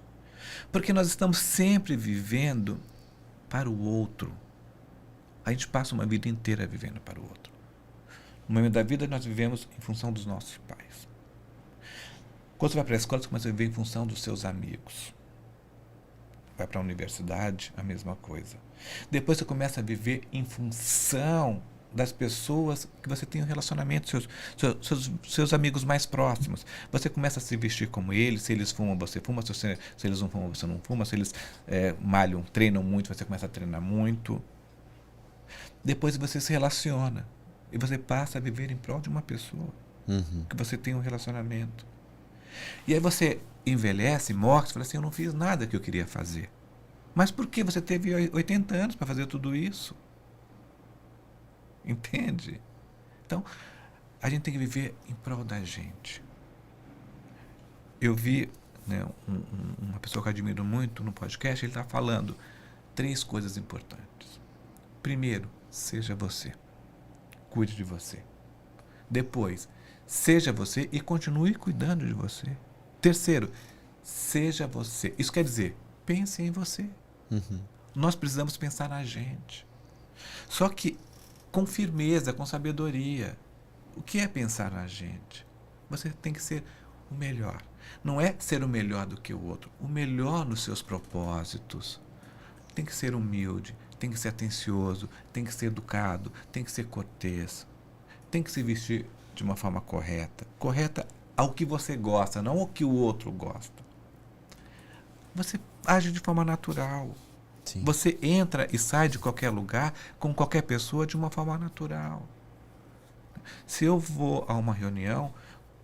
S2: Porque nós estamos sempre vivendo para o outro. A gente passa uma vida inteira vivendo para o outro. No momento da vida, nós vivemos em função dos nossos pais. Quando você vai para a escola, você começa a viver em função dos seus amigos. Vai para a universidade, a mesma coisa. Depois você começa a viver em função das pessoas que você tem um relacionamento, seus amigos mais próximos. Você começa a se vestir como eles, se eles fumam, você fuma, se eles não fumam, você não fuma, se eles malham, treinam muito, você começa a treinar muito. Depois você se relaciona e você passa a viver em prol de uma pessoa que você tem um relacionamento. E aí você envelhece, morre, você fala assim, eu não fiz nada que eu queria fazer. Mas por que você teve 80 anos para fazer tudo isso? Entende? Então, a gente tem que viver em prol da gente. Eu vi, né, uma pessoa que eu admiro muito no podcast, ele está falando 3 coisas importantes. Primeiro, seja você. Cuide de você. Depois, seja você e continue cuidando de você. Terceiro, seja você. Isso quer dizer, pense em você. Nós precisamos pensar na gente. Só que com firmeza, com sabedoria. O que é pensar na gente? Você tem que ser o melhor. Não é ser o melhor do que o outro. O melhor nos seus propósitos. Tem que ser humilde, tem que ser atencioso, tem que ser educado, tem que ser cortês. Tem que se vestir de uma forma correta. Correta ao que você gosta, não ao que o outro gosta. Você age de forma natural. Sim. Você entra e sai de qualquer lugar com qualquer pessoa de uma forma natural. Se eu vou a uma reunião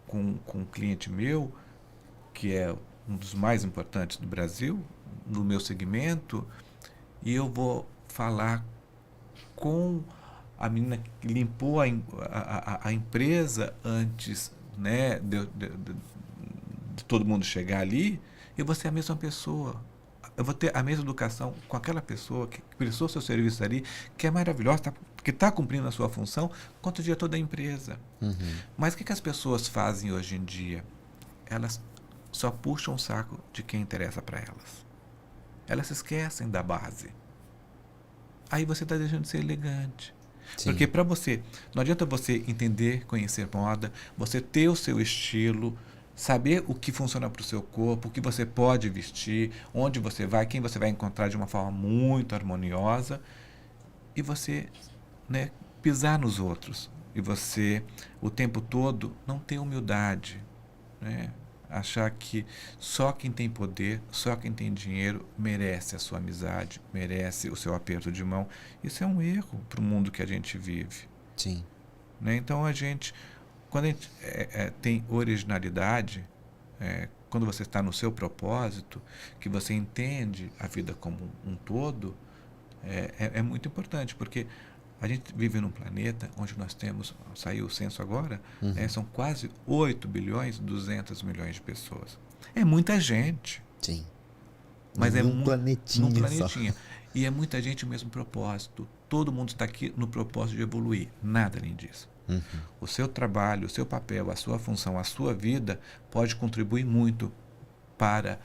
S2: com um cliente meu, que é um dos mais importantes do Brasil, no meu segmento, e eu vou falar com a menina que limpou a empresa antes, né, de todo mundo chegar ali, eu vou ser a mesma pessoa. Eu vou ter a mesma educação com aquela pessoa que prestou seu serviço ali, que é maravilhosa, que está cumprindo a sua função, quanto o diretor da empresa. Mas o que as pessoas fazem hoje em dia? Elas só puxam o saco de quem interessa para elas. Elas se esquecem da base. Aí você está deixando de ser elegante. Sim. Porque para você, não adianta você entender, conhecer moda, você ter o seu estilo, saber o que funciona para o seu corpo, o que você pode vestir, onde você vai, quem você vai encontrar de uma forma muito harmoniosa, e você, né, pisar nos outros. E você, o tempo todo, não ter humildade, né? Achar que só quem tem poder, só quem tem dinheiro merece a sua amizade, merece o seu aperto de mão. Isso é um erro para o mundo que a gente vive.
S1: Sim.
S2: Né? Então, quando a gente tem originalidade, quando você está no seu propósito, que você entende a vida como um todo, é muito importante, porque a gente vive num planeta onde nós temos, saiu o censo agora, são quase 8 bilhões e 200 milhões de pessoas. É muita gente.
S1: Sim.
S2: Mas
S1: num planetinha.
S2: Num planetinha. E é muita gente o mesmo propósito. Todo mundo está aqui no propósito de evoluir. Nada além disso. O seu trabalho, o seu papel, a sua função, a sua vida pode contribuir muito para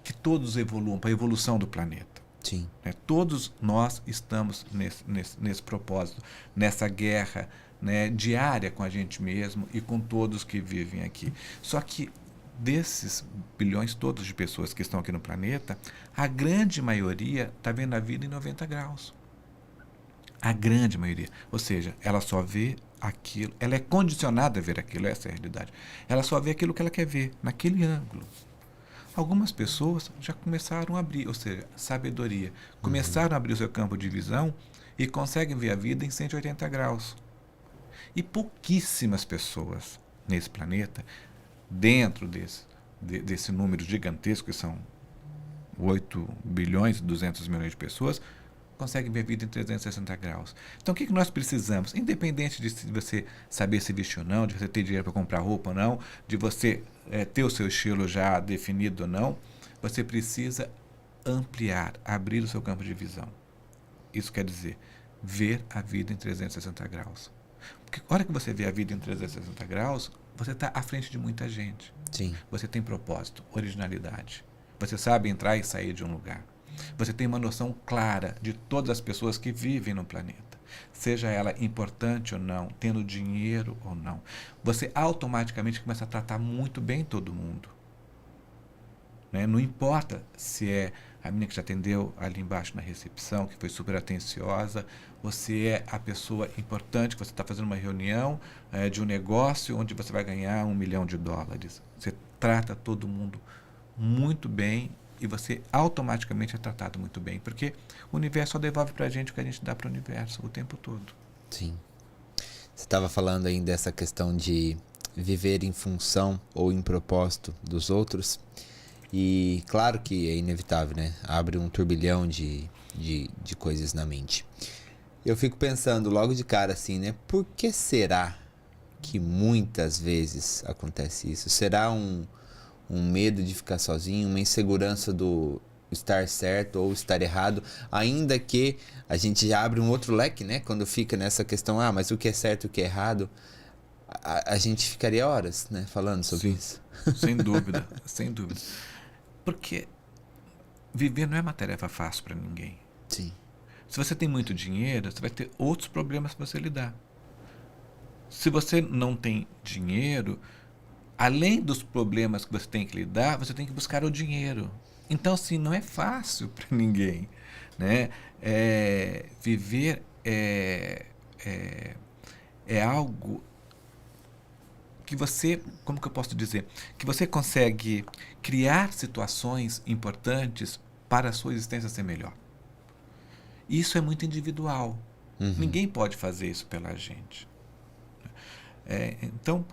S2: que todos evoluam, para a evolução do planeta.
S1: Sim.
S2: Todos nós estamos nesse propósito, nessa guerra, né, diária com a gente mesmo e com todos que vivem aqui. Só que desses bilhões todos de pessoas que estão aqui no planeta, a grande maioria está vendo a vida em 90 graus. A grande maioria. Ou seja, ela só vê aquilo, ela é condicionada a ver aquilo, essa é a realidade. Ela só vê aquilo que ela quer ver, naquele ângulo. Algumas pessoas já começaram a abrir, ou seja, sabedoria, começaram a abrir o seu campo de visão e conseguem ver a vida em 180 graus. E pouquíssimas pessoas nesse planeta, dentro desse número gigantesco, que são 8 bilhões e 200 milhões de pessoas, conseguem ver a vida em 360 graus. Então, o que nós precisamos? Independente de você saber se vestir ou não, de você ter dinheiro para comprar roupa ou não, de você ter o seu estilo já definido ou não, você precisa ampliar, abrir o seu campo de visão. Isso quer dizer, ver a vida em 360 graus. Porque a hora que você vê a vida em 360 graus, você está à frente de muita gente.
S1: Sim.
S2: Você tem propósito, originalidade. Você sabe entrar e sair de um lugar. Você tem uma noção clara de todas as pessoas que vivem no planeta. Seja ela importante ou não, tendo dinheiro ou não. Você automaticamente começa a tratar muito bem todo mundo. Né? Não importa se é a menina que te atendeu ali embaixo na recepção, que foi super atenciosa, você é a pessoa importante, que você está fazendo uma reunião de um negócio onde você vai ganhar $1 milhão. Você trata todo mundo muito bem e você automaticamente é tratado muito bem, porque o universo só devolve para a gente o que a gente dá para o universo o tempo todo.
S1: Sim. Você estava falando aí dessa questão de viver em função ou em propósito dos outros. E claro que é inevitável, né? Abre um turbilhão de coisas na mente. Eu fico pensando logo de cara assim, né? Por que será que muitas vezes acontece isso? Será um medo de ficar sozinho, uma insegurança do estar certo ou estar errado, ainda que a gente já abre um outro leque, né? Quando fica nessa questão, mas o que é certo e o que é errado, a gente ficaria horas, né? Falando sobre isso.
S2: Sem dúvida, sem dúvida. Porque viver não é uma tarefa fácil para ninguém.
S1: Sim.
S2: Se você tem muito dinheiro, você vai ter outros problemas para você lidar. Se você não tem dinheiro, além dos problemas que você tem que lidar, você tem que buscar o dinheiro. Então, assim, não é fácil para ninguém, né? Viver é algo que você, como que eu posso dizer? Que você consegue criar situações importantes para a sua existência ser melhor. Isso é muito individual. Ninguém pode fazer isso pela gente. Então,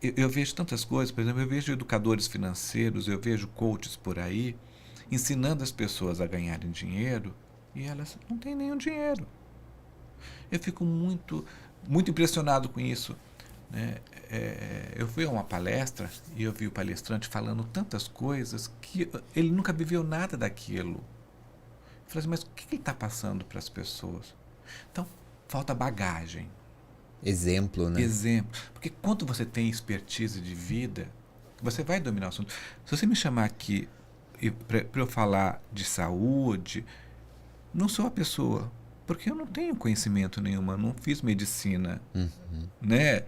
S2: eu vejo tantas coisas, por exemplo, eu vejo educadores financeiros, eu vejo coaches por aí, ensinando as pessoas a ganharem dinheiro e elas não têm nenhum dinheiro. Eu fico muito, muito impressionado com isso. Né? Eu fui a uma palestra e eu vi o palestrante falando tantas coisas que ele nunca viveu nada daquilo. Eu falei assim, mas o que ele está passando para as pessoas? Então, falta bagagem.
S1: Exemplo, né?
S2: Exemplo. Porque quando você tem expertise de vida, você vai dominar o assunto. Se você me chamar aqui para eu falar de saúde, não sou a pessoa. Porque eu não tenho conhecimento nenhum, não fiz medicina. Né?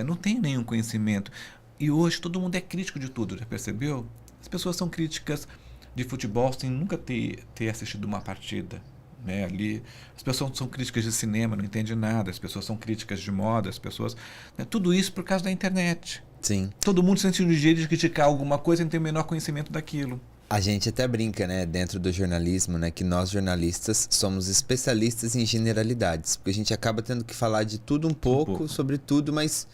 S2: Não tenho nenhum conhecimento. E hoje todo mundo é crítico de tudo, já percebeu? As pessoas são críticas de futebol sem nunca ter assistido uma partida. Né, ali, as pessoas são críticas de cinema, não entendem nada, as pessoas são críticas de moda, as pessoas... Né, tudo isso por causa da internet.
S1: Sim.
S2: Todo mundo sente o direito de criticar alguma coisa sem ter o menor conhecimento daquilo.
S1: A gente até brinca, né, dentro do jornalismo, né, que nós jornalistas somos especialistas em generalidades, porque a gente acaba tendo que falar de tudo um pouco, sobre tudo, mas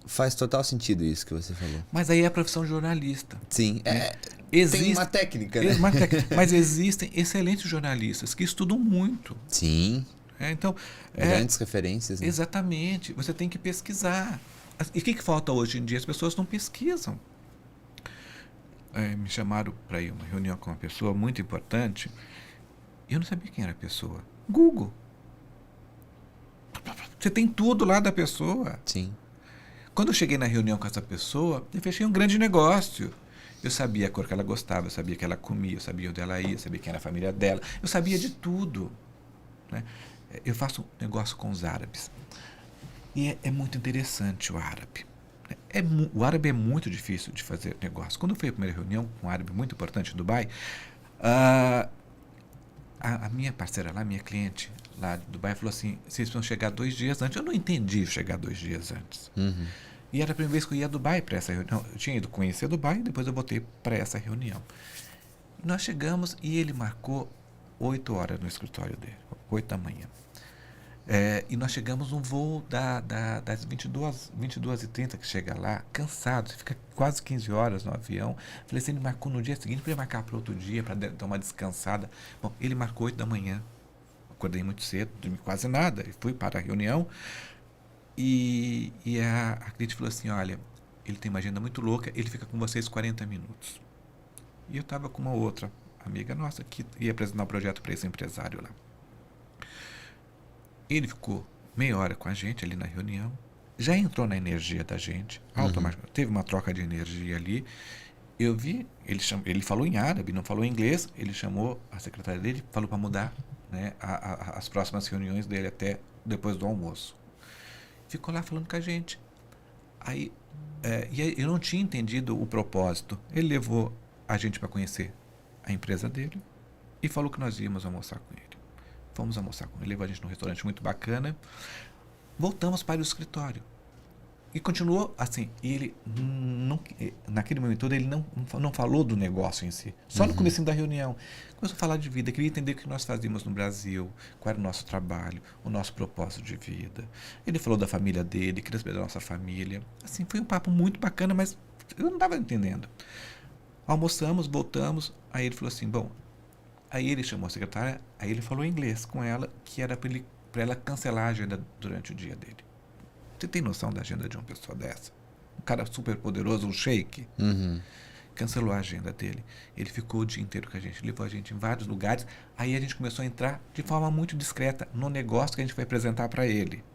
S1: faz total sentido isso que você falou.
S2: Mas aí é a profissão de jornalista.
S1: Sim, tem uma técnica, né?
S2: Mas existem excelentes jornalistas que estudam muito.
S1: Sim.
S2: Então,
S1: grandes referências. Né?
S2: Exatamente. Você tem que pesquisar. E o que falta hoje em dia? As pessoas não pesquisam. Me chamaram para ir a uma reunião com uma pessoa muito importante. E eu não sabia quem era a pessoa. Google. Você tem tudo lá da pessoa.
S1: Sim.
S2: Quando eu cheguei na reunião com essa pessoa, eu fechei um grande negócio. Eu sabia a cor que ela gostava, eu sabia que ela comia, eu sabia onde ela ia, eu sabia quem era a família dela. Eu sabia de tudo. Né? Eu faço negócio com os árabes. E é muito interessante o árabe. O árabe é muito difícil de fazer negócio. Quando eu fui à primeira reunião com um árabe muito importante em Dubai, a minha parceira lá, minha cliente lá de Dubai, falou assim, vocês precisam chegar 2 dias antes. Eu não entendi chegar 2 dias antes.
S1: Uhum.
S2: E era a primeira vez que eu ia a Dubai para essa reunião. Eu tinha ido conhecer Dubai, depois eu voltei para essa reunião. E nós chegamos e ele marcou 8 horas no escritório dele, 8 da manhã. E nós chegamos num voo das 22h30 que chega lá, cansado, você fica quase 15 horas no avião. Falei assim, ele marcou no dia seguinte, para ele marcar para outro dia, para dar uma descansada. Bom, ele marcou 8 da manhã, acordei muito cedo, dormi quase nada, e fui para a reunião. E a cliente falou assim, olha, ele tem uma agenda muito louca, ele fica com vocês 40 minutos. E eu estava com uma outra amiga nossa que ia apresentar um projeto para esse empresário lá. Ele ficou meia hora com a gente ali na reunião, já entrou na energia da gente, automaticamente, teve uma troca de energia ali. Eu vi, ele falou em árabe, não falou em inglês, ele chamou a secretária dele, falou para mudar, né, as próximas reuniões dele até depois do almoço. Ficou lá falando com a gente. Aí, eu não tinha entendido o propósito. Ele levou a gente para conhecer a empresa dele e falou que nós íamos almoçar com ele. Fomos almoçar com ele, levou a gente num restaurante muito bacana. Voltamos para o escritório. E continuou assim. E ele, naquele momento todo, ele não falou do negócio em si. Só no começo da reunião. Começou a falar de vida. Queria entender o que nós fazíamos no Brasil, qual era o nosso trabalho, o nosso propósito de vida. Ele falou da família dele, queria saber da nossa família. Assim, foi um papo muito bacana, mas eu não estava entendendo. Almoçamos, voltamos. Aí ele falou assim, bom... Aí ele chamou a secretária, aí ele falou em inglês com ela, que era para ela cancelar a agenda durante o dia dele. Você tem noção da agenda de uma pessoa dessa? Um cara super poderoso, um sheik. Cancelou a agenda dele. Ele ficou o dia inteiro com a gente, levou a gente em vários lugares. Aí a gente começou a entrar de forma muito discreta no negócio que a gente foi apresentar para ele.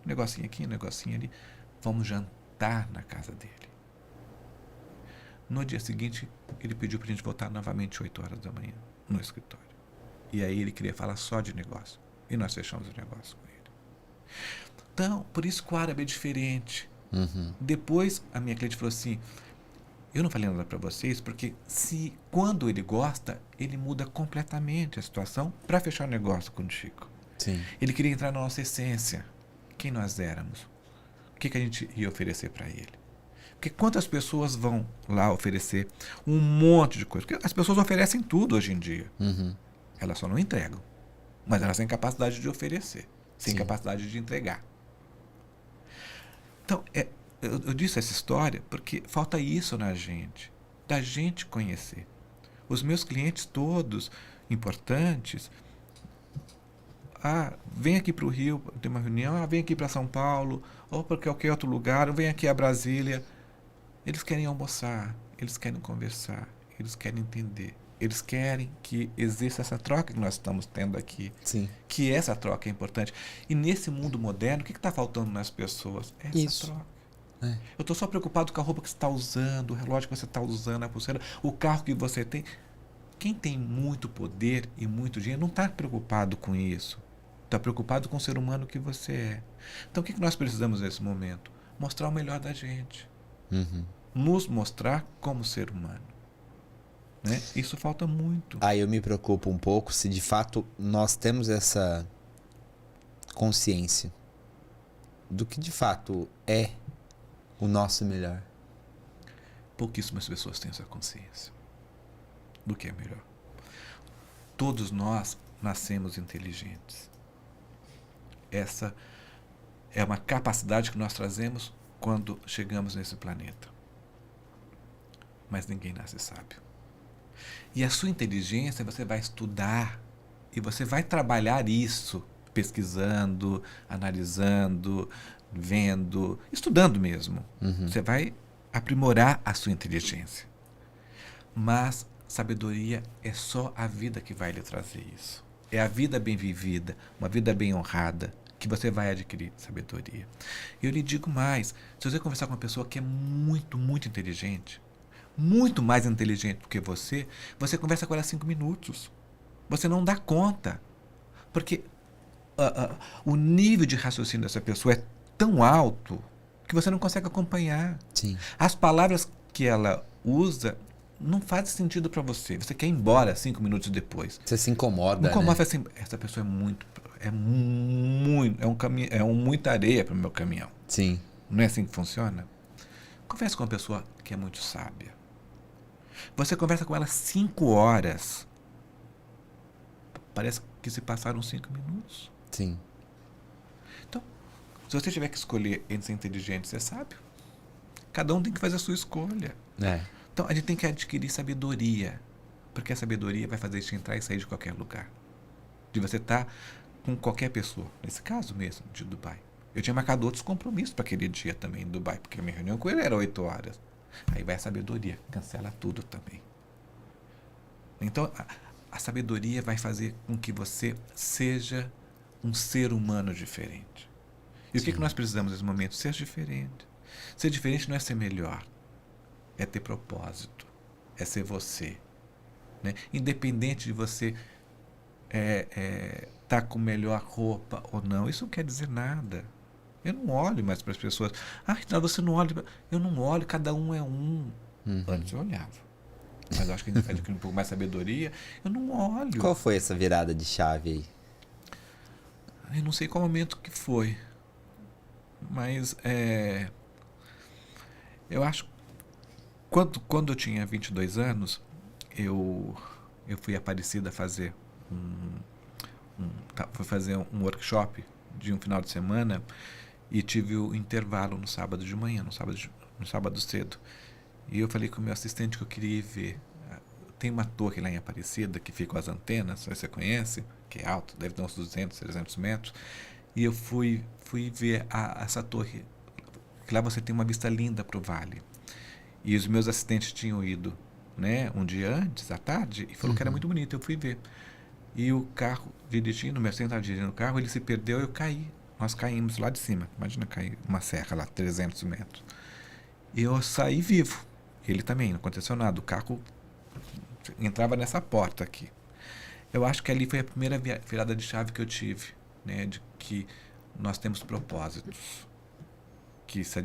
S2: Um negocinho aqui, um negocinho ali. Vamos jantar na casa dele. No dia seguinte, ele pediu para a gente voltar novamente 8 horas da manhã no escritório. E aí ele queria falar só de negócio. E nós fechamos o negócio com ele. Então, por isso que o árabe é diferente. Depois, a minha cliente falou assim, eu não falei nada para vocês, porque quando ele gosta, ele muda completamente a situação para fechar o negócio com o Chico.
S1: Sim.
S2: Ele queria entrar na nossa essência. Quem nós éramos. O que a gente ia oferecer para ele. Porque quantas pessoas vão lá oferecer um monte de coisa? Porque as pessoas oferecem tudo hoje em dia. Elas só não entregam. Mas elas têm capacidade de oferecer. Sem capacidade de entregar. Então, eu disse essa história porque falta isso na gente. Da gente conhecer. Os meus clientes todos importantes... vem aqui para o Rio, tem uma reunião, vem aqui para São Paulo, ou para qualquer outro lugar, ou vem aqui a Brasília. Eles querem almoçar, eles querem conversar, eles querem entender. Eles querem que exista essa troca que nós estamos tendo aqui.
S1: Sim.
S2: Que essa troca é importante. E nesse mundo moderno, o que está faltando nas pessoas? Essa troca. Eu estou só preocupado com a roupa que você está usando, o relógio que você está usando, a pulseira, o carro que você tem. Quem tem muito poder e muito dinheiro não está preocupado com isso. Está preocupado com o ser humano que você é. Então, o que nós precisamos nesse momento? Mostrar o melhor da gente. Nos mostrar como ser humano. Né? Isso falta muito.
S1: Aí eu me preocupo um pouco se de fato nós temos essa consciência do que de fato é o nosso melhor.
S2: Pouquíssimas pessoas têm essa consciência do que é melhor. Todos nós nascemos inteligentes. Essa é uma capacidade que nós trazemos quando chegamos nesse planeta. Mas ninguém nasce sábio. E a sua inteligência você vai estudar e você vai trabalhar isso, pesquisando, analisando, vendo, estudando mesmo. Você vai aprimorar a sua inteligência. Mas sabedoria é só a vida que vai lhe trazer isso. É a vida bem vivida, uma vida bem honrada, que você vai adquirir sabedoria. Eu lhe digo mais, se você conversar com uma pessoa que é muito, muito inteligente, muito mais inteligente do que você conversa com ela 5 minutos. Você não dá conta. Porque o nível de raciocínio dessa pessoa é tão alto que você não consegue acompanhar.
S1: Sim.
S2: As palavras que ela usa não fazem sentido para você. Você quer ir embora 5 minutos depois.
S1: Você se incomoda,
S2: Incomoda,
S1: né?
S2: assim, essa pessoa é muita areia para o meu caminhão.
S1: Sim.
S2: Não é assim que funciona? Converse com uma pessoa que é muito sábia. Você conversa com ela 5 horas. Parece que se passaram 5 minutos.
S1: Sim.
S2: Então, se você tiver que escolher entre ser inteligente e ser sábio, cada um tem que fazer a sua escolha.
S1: É.
S2: Então, a gente tem que adquirir sabedoria. Porque a sabedoria vai fazer a gente entrar e sair de qualquer lugar. De você estar com qualquer pessoa. Nesse caso mesmo, de Dubai. Eu tinha marcado outros compromissos para aquele dia também em Dubai, porque a minha reunião com ele era 8 horas. Aí vai a sabedoria, cancela tudo também. Então, a sabedoria vai fazer com que você seja um ser humano diferente. E o que nós precisamos nesse momento? Ser diferente. Ser diferente não é ser melhor. É ter propósito. É ser você. Né? Independente de você tá com melhor roupa ou não, isso não quer dizer nada. Eu não olho mais para as pessoas. Não, você não olha. Eu não olho, cada um é um. Antes eu olhava. Mas eu acho que a gente adquire um pouco mais sabedoria. Eu não olho.
S1: Qual foi essa virada de chave aí?
S2: Eu não sei qual momento que foi. Mas eu acho. Quando eu tinha 22 anos, eu fui a Aparecida fazer fui fazer um workshop de um final de semana e tive o intervalo no sábado de manhã, no sábado cedo. E eu falei com o meu assistente que eu queria ir ver. Tem uma torre lá em Aparecida que fica com as antenas, você conhece, que é alto, deve ter uns 200, 300 metros. E eu fui ver essa torre, que lá você tem uma vista linda para o vale. E os meus assistentes tinham ido, né, um dia antes, à tarde, e falou que era muito bonito. Eu fui ver. E o carro dirigindo, meu assistente estava dirigindo o carro, ele se perdeu e eu caí. Nós caímos lá de cima. Imagina cair uma serra lá, 300 metros. E eu saí vivo. Ele também, não aconteceu nada. O carro entrava nessa porta aqui. Eu acho que ali foi a primeira virada de chave que eu tive, né, de que nós temos propósitos. Que se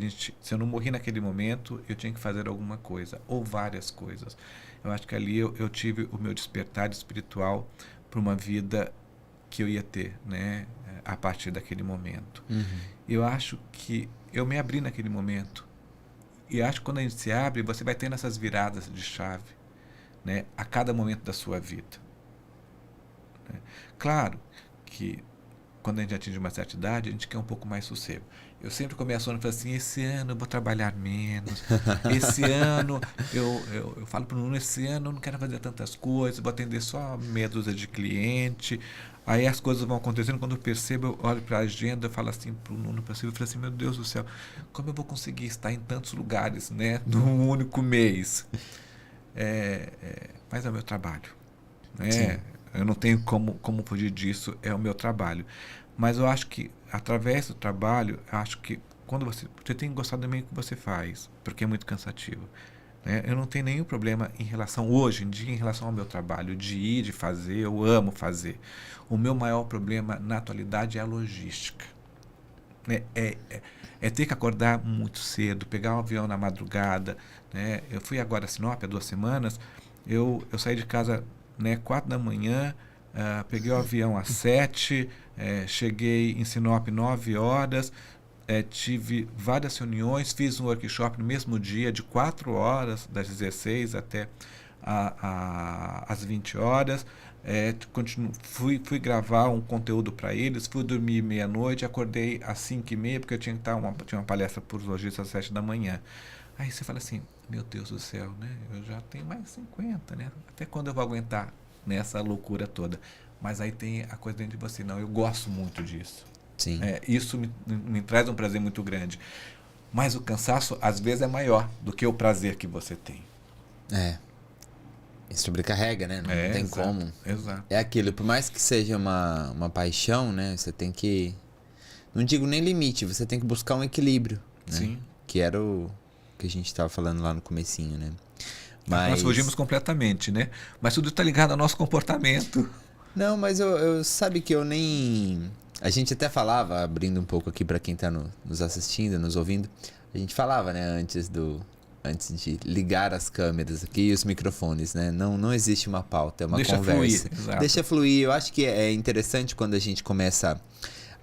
S2: eu não morri naquele momento, eu tinha que fazer alguma coisa, ou várias coisas. Eu acho que ali eu tive o meu despertar espiritual para uma vida que eu ia ter, né, a partir daquele momento. Eu acho que eu me abri naquele momento. E acho que quando a gente se abre, você vai tendo essas viradas de chave, né, a cada momento da sua vida. Né? Claro que quando a gente atinge uma certa idade, a gente quer um pouco mais sossego. Eu sempre começo o ano e falo assim, esse ano eu vou trabalhar menos, esse ano, eu falo para o Nuno, esse ano eu não quero fazer tantas coisas, vou atender só meia dúzia de cliente. Aí as coisas vão acontecendo, quando eu percebo, eu olho para a agenda, eu falo assim para o Nuno, para a Silvia, eu falo assim, meu Deus do céu, como eu vou conseguir estar em tantos lugares, né, num único mês? Mas é o meu trabalho, né? Eu não tenho como fugir disso, é o meu trabalho. Mas eu acho que, através do trabalho, acho que quando você tem que gostar também do que você faz, porque é muito cansativo. Né? Eu não tenho nenhum problema hoje em dia, em relação ao meu trabalho, de ir, de fazer, eu amo fazer. O meu maior problema na atualidade é a logística. Né? É ter que acordar muito cedo, pegar um avião na madrugada. Né? Eu fui agora a Sinop há 2 semanas, eu saí de casa, né, 4 da manhã, peguei o avião às 7, cheguei em Sinop 9 horas, tive várias reuniões, fiz um workshop no mesmo dia de 4 horas, das 16 até às 20 horas. Fui gravar um conteúdo para eles, fui dormir meia-noite, acordei às 5h30, porque eu tinha uma palestra para os lojistas às 7 da manhã. Aí você fala assim, meu Deus do céu, né? Eu já tenho mais 50, né? Até quando eu vou aguentar nessa loucura toda? Mas aí tem a coisa dentro de você, não, eu gosto muito disso.
S1: Sim.
S2: Isso me traz um prazer muito grande. Mas o cansaço, às vezes, é maior do que o prazer que você tem.
S1: E sobrecarrega, né? Não tem
S2: exato,
S1: como.
S2: Exato.
S1: É aquilo, por mais que seja uma paixão, né? Você tem que... Não digo nem limite, você tem que buscar um equilíbrio, né?
S2: Sim.
S1: Que era o que a gente estava falando lá no comecinho, né?
S2: Nós fugimos completamente, né? Mas tudo está ligado ao nosso comportamento.
S1: Não, mas eu sabe que eu nem... A gente até falava, abrindo um pouco aqui para quem tá nos assistindo, nos ouvindo, a gente falava, né, antes de ligar as câmeras aqui e os microfones, né? Não existe uma pauta, é uma conversa.
S2: Fluir, exato.
S1: Deixa fluir. Eu acho que é interessante quando a gente começa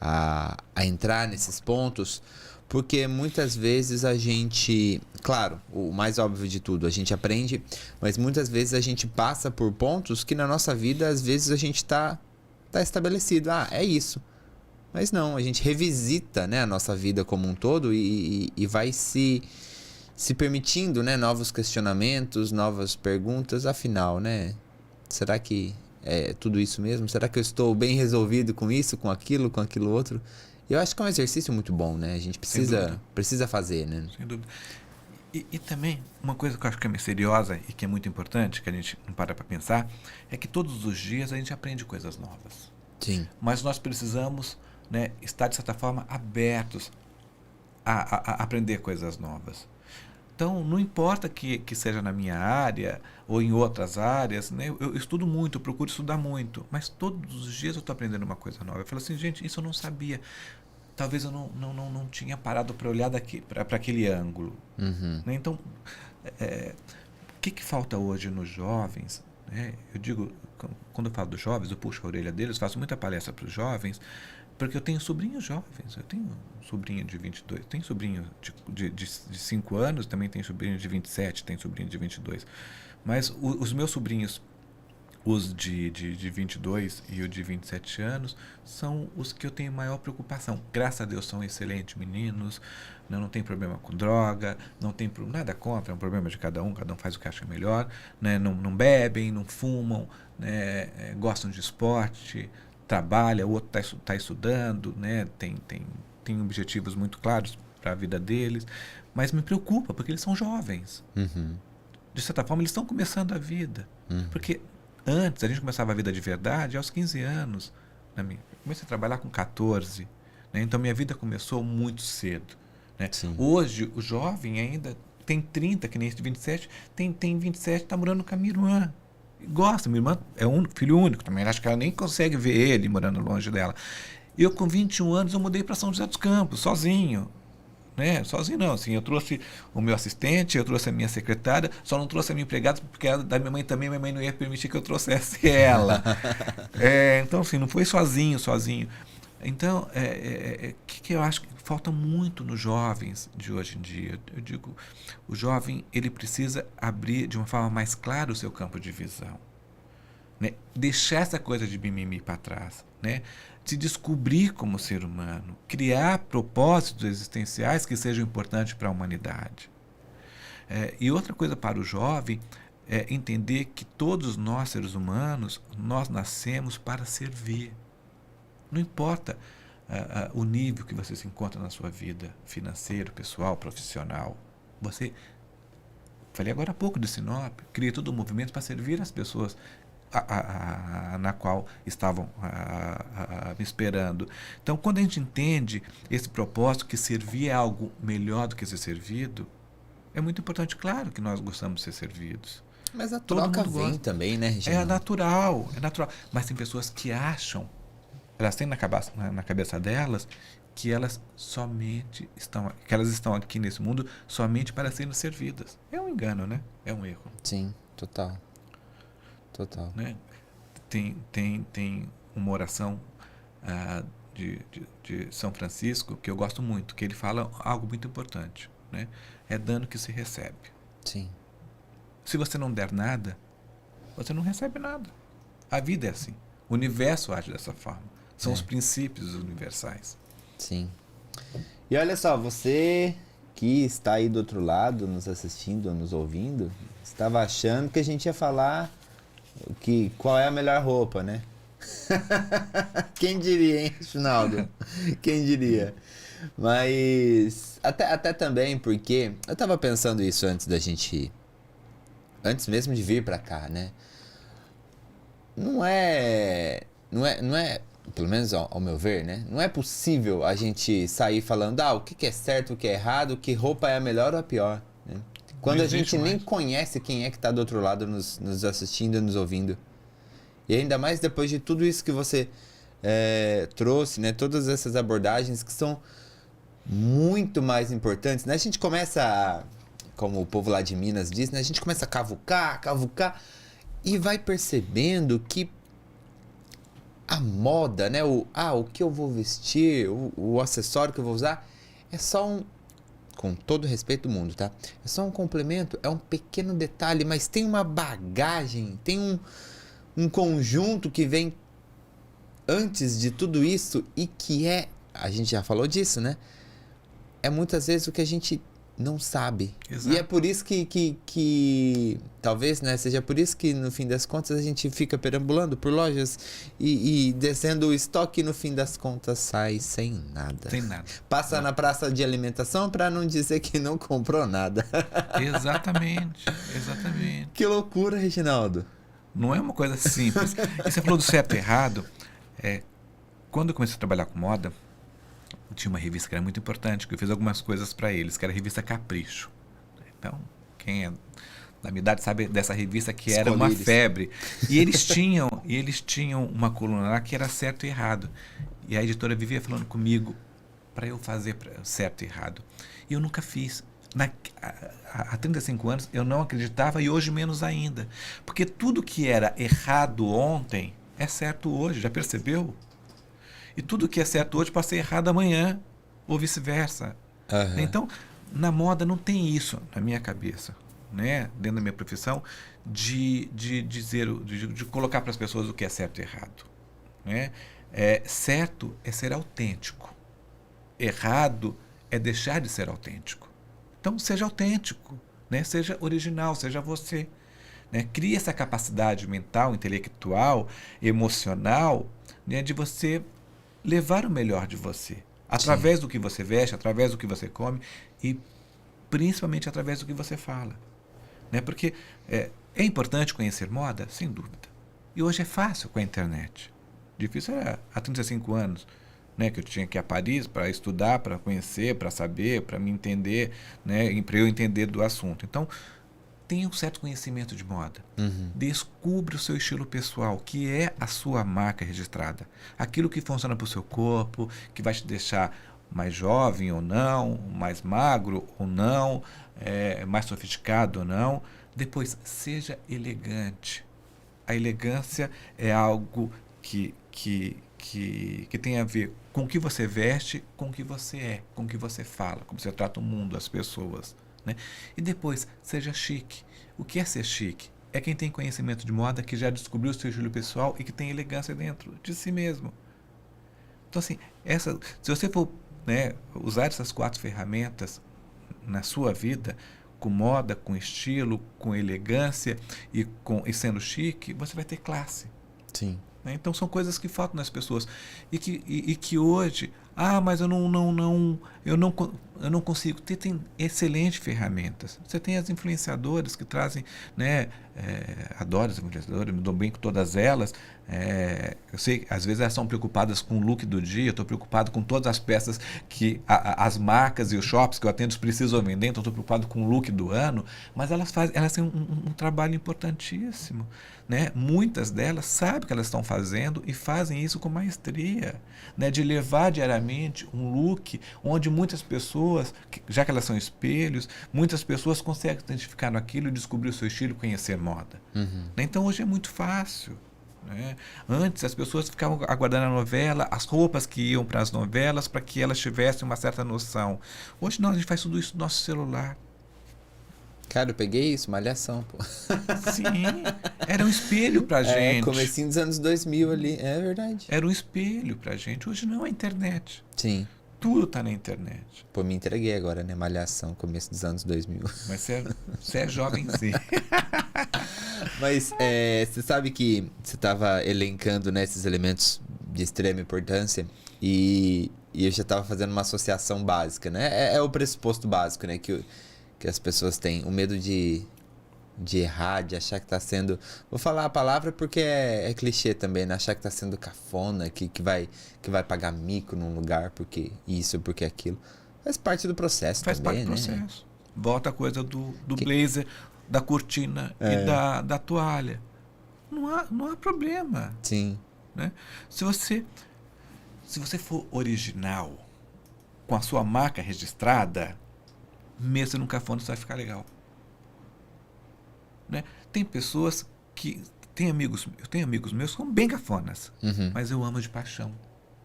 S1: a entrar nesses pontos, porque muitas vezes a gente, claro, o mais óbvio de tudo, a gente aprende, mas muitas vezes a gente passa por pontos que na nossa vida, às vezes a gente tá estabelecido. É isso. Mas não, a gente revisita, né, a nossa vida como um todo e vai se permitindo, né, novos questionamentos, novas perguntas. Afinal, né, será que é tudo isso mesmo? Será que eu estou bem resolvido com isso, com aquilo outro? Eu acho que é um exercício muito bom, né? A gente precisa fazer, né?
S2: Sem dúvida. E também, uma coisa que eu acho que é misteriosa e que é muito importante, que a gente não para pensar, é que todos os dias a gente aprende coisas novas.
S1: Sim.
S2: Mas nós precisamos, né, estar, de certa forma, abertos a aprender coisas novas. Então, não importa que seja na minha área ou em outras áreas, né, eu estudo muito, eu procuro estudar muito, mas todos os dias eu estou aprendendo uma coisa nova. Eu falo assim, gente, isso eu não sabia. Talvez eu não tinha parado para olhar para aquele ângulo.
S1: Uhum.
S2: Né? Então, o que falta hoje nos jovens? Né? Eu digo, quando eu falo dos jovens, eu puxo a orelha deles, faço muita palestra para os jovens, porque eu tenho sobrinhos jovens. Eu tenho um sobrinho de 22, tenho sobrinho de 5 anos, também tenho sobrinho de 27, tenho sobrinho de 22. Mas os meus sobrinhos, os de 22 e o de 27 anos, são os que eu tenho maior preocupação. Graças a Deus são excelentes meninos, não tem problema com droga, não tem nada contra, é um problema de cada um faz o que acha melhor, né? Não bebem, não fumam, né? Gostam de esporte, trabalha, o outro está estudando, né? Tem objetivos muito claros para a vida deles, mas me preocupa, porque eles são jovens.
S1: Uhum.
S2: De certa forma, eles estão começando a vida.
S1: Uhum.
S2: Porque antes, a gente começava a vida de verdade aos 15 anos. Comecei a trabalhar com 14. Né? Então, minha vida começou muito cedo. Né? Hoje, o jovem ainda tem 30, que nem esse de 27, tem 27, está morando com a minha irmã. Gosta, minha irmã é um filho único também. Acho que ela nem consegue ver ele morando longe dela. Eu, com 21 anos, eu mudei para São José dos Campos, sozinho. Né? Sozinho não, assim, eu trouxe o meu assistente, eu trouxe a minha secretária, só não trouxe a minha empregada porque era da minha mãe também, minha mãe não ia permitir que eu trouxesse ela. Então, assim, não foi sozinho. Então, que eu acho que falta muito nos jovens de hoje em dia. Eu digo, o jovem, ele precisa abrir de uma forma mais clara o seu campo de visão. Né? Deixar essa coisa de mimimi para trás, né? Se descobrir como ser humano, criar propósitos existenciais que sejam importantes para a humanidade. E outra coisa para o jovem é entender que todos nós, seres humanos, nós nascemos para servir. Não importa o nível que você se encontra na sua vida, financeiro, pessoal, profissional. Você, falei agora há pouco de Sinop, cria todo um movimento para servir as pessoas na qual estavam me esperando. Então, quando a gente entende esse propósito, que servir é algo melhor do que ser servido, é muito importante. Claro que nós gostamos de ser servidos.
S1: Mas a troca vem também, né, Reginaldo?
S2: É natural. Mas tem pessoas que acham, elas têm na cabeça delas, que elas estão aqui nesse mundo somente para serem servidas. É um engano, né? É um erro.
S1: Sim, total.
S2: Né? Tem uma oração de São Francisco que eu gosto muito, que ele fala algo muito importante, né? É dano que se recebe.
S1: Sim.
S2: Se você não der nada, você não recebe nada. A vida é assim. O universo age dessa forma. São os princípios universais.
S1: Sim. E olha só, você que está aí do outro lado, nos assistindo, nos ouvindo, estava achando que a gente ia falar qual é a melhor roupa, né? Quem diria, hein, Ronaldo? Quem diria? Mas até também porque eu tava pensando isso antes mesmo de vir pra cá, né? Não é, pelo menos ao meu ver, né? Não é possível a gente sair falando, o que é certo, o que é errado, que roupa é a melhor ou a pior, né? Quando a gente nem conhece quem é que tá do outro lado nos assistindo, nos ouvindo. E ainda mais depois de tudo isso que você trouxe, né? Todas essas abordagens que são muito mais importantes, né? A gente começa, como o povo lá de Minas diz, né? A gente começa a cavucar, e vai percebendo que a moda, né? O que eu vou vestir, o acessório que eu vou usar, é só com todo o respeito do mundo, tá? É só um complemento, é um pequeno detalhe, mas tem uma bagagem, tem um conjunto que vem antes de tudo isso e que a gente já falou disso, né? É muitas vezes o que a gente não sabe. Exato. E é por isso que talvez, né, seja por isso que no fim das contas a gente fica perambulando por lojas e descendo o estoque e no fim das contas sai sem nada.
S2: Sem nada.
S1: Passa na praça de alimentação para não dizer que não comprou nada.
S2: Exatamente.
S1: Que loucura, Reginaldo.
S2: Não é uma coisa simples. E você falou do certo e errado. Quando eu comecei a trabalhar com moda, tinha uma revista que era muito importante, que eu fiz algumas coisas para eles, que era a revista Capricho. Então, quem é da minha idade sabe dessa revista que era uma febre. E eles tinham uma coluna lá que era certo e errado. E a editora vivia falando comigo para eu fazer certo e errado. E eu nunca fiz. Há 35 anos eu não acreditava e hoje menos ainda. Porque tudo que era errado ontem é certo hoje, já percebeu? E tudo que é certo hoje pode ser errado amanhã, ou vice-versa. Uhum. Então, na moda não tem isso na minha cabeça, né? Dentro da minha profissão, de colocar para as pessoas o que é certo e errado. Né? Certo é ser autêntico. Errado é deixar de ser autêntico. Então, seja autêntico, né? Seja original, seja você. Né? Crie essa capacidade mental, intelectual, emocional, né? De você levar o melhor de você, através do que você veste, através do que você come e principalmente através do que você fala. Né? Porque é importante conhecer moda, sem dúvida. E hoje é fácil com a internet. Difícil era há 35 anos, né? Que eu tinha que ir a Paris para estudar, para conhecer, para saber, para me entender, né? Para eu entender do assunto. Então, tenha um certo conhecimento de moda. Uhum. Descubra o seu estilo pessoal, que é a sua marca registrada. Aquilo que funciona para o seu corpo, que vai te deixar mais jovem ou não, mais magro ou não, mais sofisticado ou não. Depois, seja elegante. A elegância é algo que tem a ver com o que você veste, com o que você é, com o que você fala, como você trata o mundo, as pessoas. Né? E depois, seja chique. O que é ser chique? É quem tem conhecimento de moda, que já descobriu o seu estilo pessoal e que tem elegância dentro de si mesmo. Então, assim, se você for, né, usar essas 4 ferramentas na sua vida, com moda, com estilo, com elegância e sendo chique, você vai ter classe.
S1: Sim.
S2: Né? Então, são coisas que faltam nas pessoas. E que hoje, mas eu não consigo. Tem excelentes ferramentas. Você tem as influenciadoras que trazem, né? Adoro as influenciadoras, me dou bem com todas elas. Eu sei que às vezes elas são preocupadas com o look do dia, eu estou preocupado com todas as peças que as marcas e os shops que eu atendo precisam vender, então estou preocupado com o look do ano, mas elas têm um trabalho importantíssimo. Né? Muitas delas sabem o que elas estão fazendo e fazem isso com maestria, né? De levar diariamente um look onde muitas pessoas, já que elas são espelhos, muitas pessoas conseguem identificar naquilo e descobrir o seu estilo e conhecer moda. Uhum. Né? Então hoje é muito fácil. Né? Antes as pessoas ficavam aguardando a novela, as roupas que iam para as novelas para que elas tivessem uma certa noção. Hoje não, a gente faz tudo isso no nosso celular.
S1: Cara, eu peguei isso, Malhação, pô.
S2: Sim, era um espelho pra gente.
S1: Comecinho dos anos 2000 ali, é verdade.
S2: Era um espelho pra gente. Hoje não, é a internet.
S1: Sim.
S2: Tudo está na internet.
S1: Pô, me entreguei agora, né? Malhação, começo dos anos 2000.
S2: Mas você é jovem, sim.
S1: Mas você sabe que você estava elencando, né, esses elementos de extrema importância e eu já estava fazendo uma associação básica, né? É o pressuposto básico, né? Que as pessoas têm. O medo de errar, de achar que está sendo... Vou falar a palavra porque é clichê também, né? Achar que está sendo cafona, que vai pagar mico num lugar porque isso, porque aquilo. Faz parte do processo
S2: Faz
S1: também,
S2: parte do
S1: né?
S2: processo. Volta a coisa do blazer, da cortina e da toalha. Não há problema.
S1: Sim.
S2: Né? Se você for original, com a sua marca registrada, mesmo no cafona, isso vai ficar legal. Né? Tem pessoas que... Eu tenho amigos meus que são bem cafonas, mas eu amo de paixão.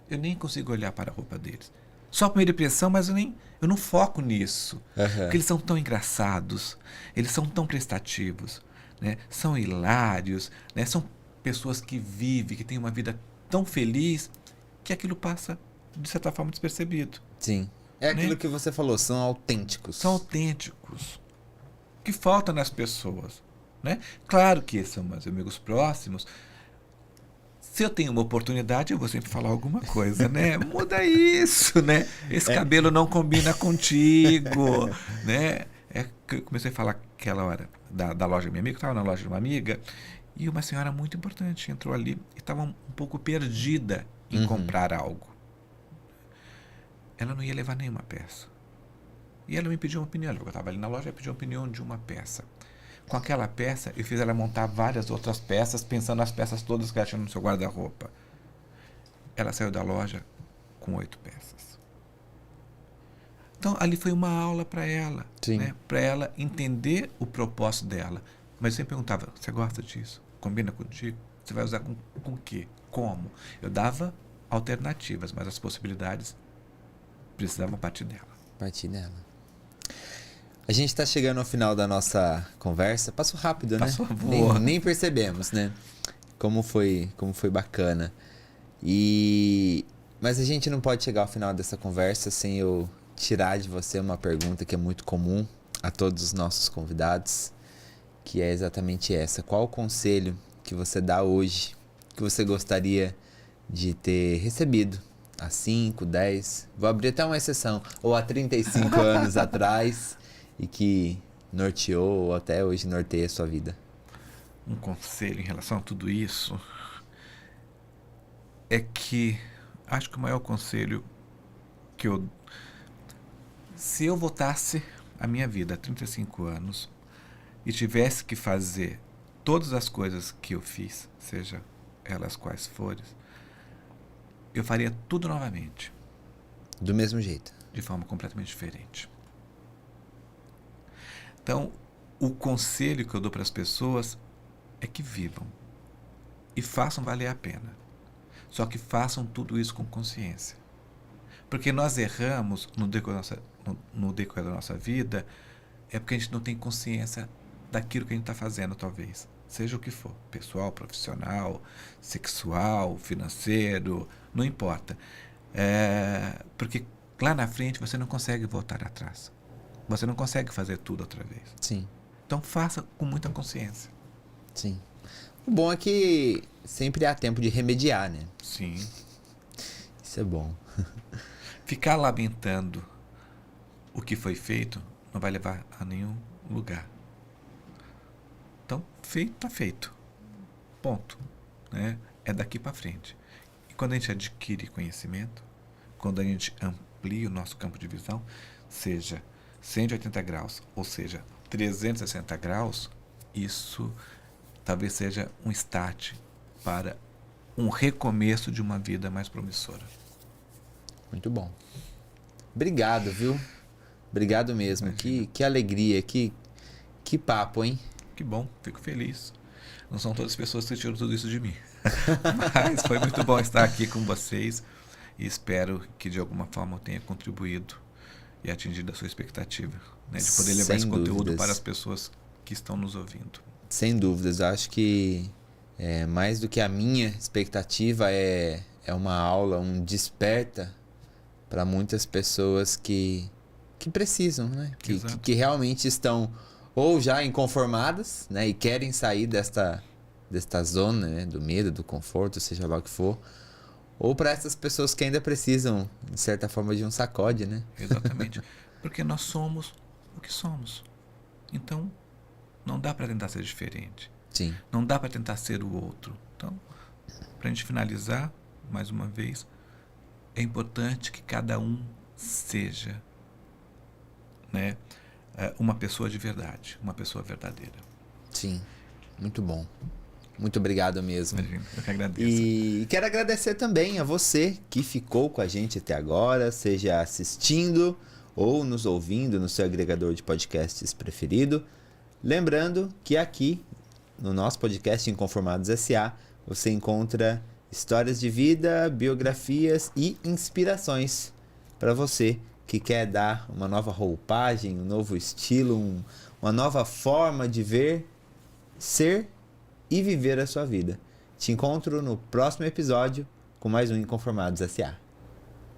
S2: Eu nem consigo olhar para a roupa deles. Só a primeira impressão, mas eu não foco nisso. Porque eles são tão engraçados, eles são tão prestativos, né? São hilários, né? São pessoas que vivem, que têm uma vida tão feliz, que aquilo passa, de certa forma, despercebido.
S1: Sim. É aquilo que você falou, são autênticos.
S2: São autênticos. Que falta nas pessoas. Né? Claro que são meus amigos próximos. Se eu tenho uma oportunidade, eu vou sempre falar alguma coisa, né? Muda isso, né? Esse cabelo não combina contigo, né? É que eu comecei a falar aquela hora da loja da minha amiga, estava na loja de uma amiga, e uma senhora muito importante entrou ali e estava um pouco perdida em comprar algo. Ela não ia levar nenhuma peça. E ela me pediu uma opinião. Eu estava ali na loja e pediu uma opinião de uma peça. Com aquela peça, eu fiz ela montar várias outras peças, pensando nas peças todas que ela tinha no seu guarda-roupa. Ela saiu da loja com 8 peças. Então, ali foi uma aula para ela. Né? Para ela entender o propósito dela. Mas eu sempre perguntava, você gosta disso? Combina contigo? Você vai usar com o quê? Como? Eu dava alternativas, mas as possibilidades precisavam partir dela.
S1: Partir dela. A gente está chegando ao final da nossa conversa. Passou rápido, né?
S2: Passou boa.
S1: Nem percebemos, né? Como foi bacana. Mas a gente não pode chegar ao final dessa conversa sem eu tirar de você uma pergunta que é muito comum a todos os nossos convidados, que é exatamente essa. Qual o conselho que você dá hoje, que você gostaria de ter recebido há 5, 10, vou abrir até uma exceção, ou há 35 anos atrás, e que norteou ou até hoje norteia a sua vida?
S2: Um conselho em relação a tudo isso é que acho que o maior conselho que se eu voltasse a minha vida há 35 anos e tivesse que fazer todas as coisas que eu fiz, seja elas quais forem, eu faria tudo novamente.
S1: Do mesmo jeito.
S2: De forma completamente diferente. Então, o conselho que eu dou para as pessoas é que vivam e façam valer a pena. Só que façam tudo isso com consciência. Porque nós erramos no decorrer da nossa vida é porque a gente não tem consciência daquilo que a gente está fazendo, talvez. Seja o que for. Pessoal, profissional, sexual, financeiro, não importa. Porque lá na frente você não consegue voltar atrás. Você não consegue fazer tudo outra vez.
S1: Sim.
S2: Então faça com muita consciência.
S1: Sim. O bom é que sempre há tempo de remediar, né?
S2: Sim.
S1: Isso é bom.
S2: Ficar lamentando o que foi feito não vai levar a nenhum lugar. Então, feito, está feito. Ponto. Né? É daqui para frente. E quando a gente adquire conhecimento, quando a gente amplia o nosso campo de visão, seja 180 graus, ou seja, 360 graus, isso talvez seja um start para um recomeço de uma vida mais promissora.
S1: Muito bom. Obrigado, viu? Obrigado mesmo. Que alegria, que papo, hein?
S2: Que bom, fico feliz. Não são todas as pessoas que tiram tudo isso de mim. Mas foi muito bom estar aqui com vocês e espero que de alguma forma eu tenha contribuído e atingido a sua expectativa, né, de poder levar esse conteúdo para as pessoas que estão nos ouvindo.
S1: Sem dúvidas, eu acho que mais do que a minha expectativa é uma aula, um desperta para muitas pessoas que precisam, né? Que realmente estão ou já inconformadas, né? E querem sair desta zona, né? Do medo, do conforto, seja lá o que for. Ou para essas pessoas que ainda precisam, de certa forma, de um sacode, né?
S2: Exatamente. Porque nós somos o que somos. Então, não dá para tentar ser diferente.
S1: Sim.
S2: Não dá para tentar ser o outro. Então, para a gente finalizar, mais uma vez, é importante que cada um seja, né, uma pessoa de verdade, uma pessoa verdadeira.
S1: Sim, muito bom. Muito obrigado mesmo.
S2: Imagina, eu que agradeço.
S1: E quero agradecer também a você que ficou com a gente até agora, seja assistindo ou nos ouvindo no seu agregador de podcasts preferido. Lembrando que aqui, no nosso podcast Inconformados S.A., você encontra histórias de vida, biografias e inspirações para você que quer dar uma nova roupagem, um novo estilo, uma nova forma de ver, ser e viver a sua vida. Te encontro no próximo episódio com mais um Inconformados S.A.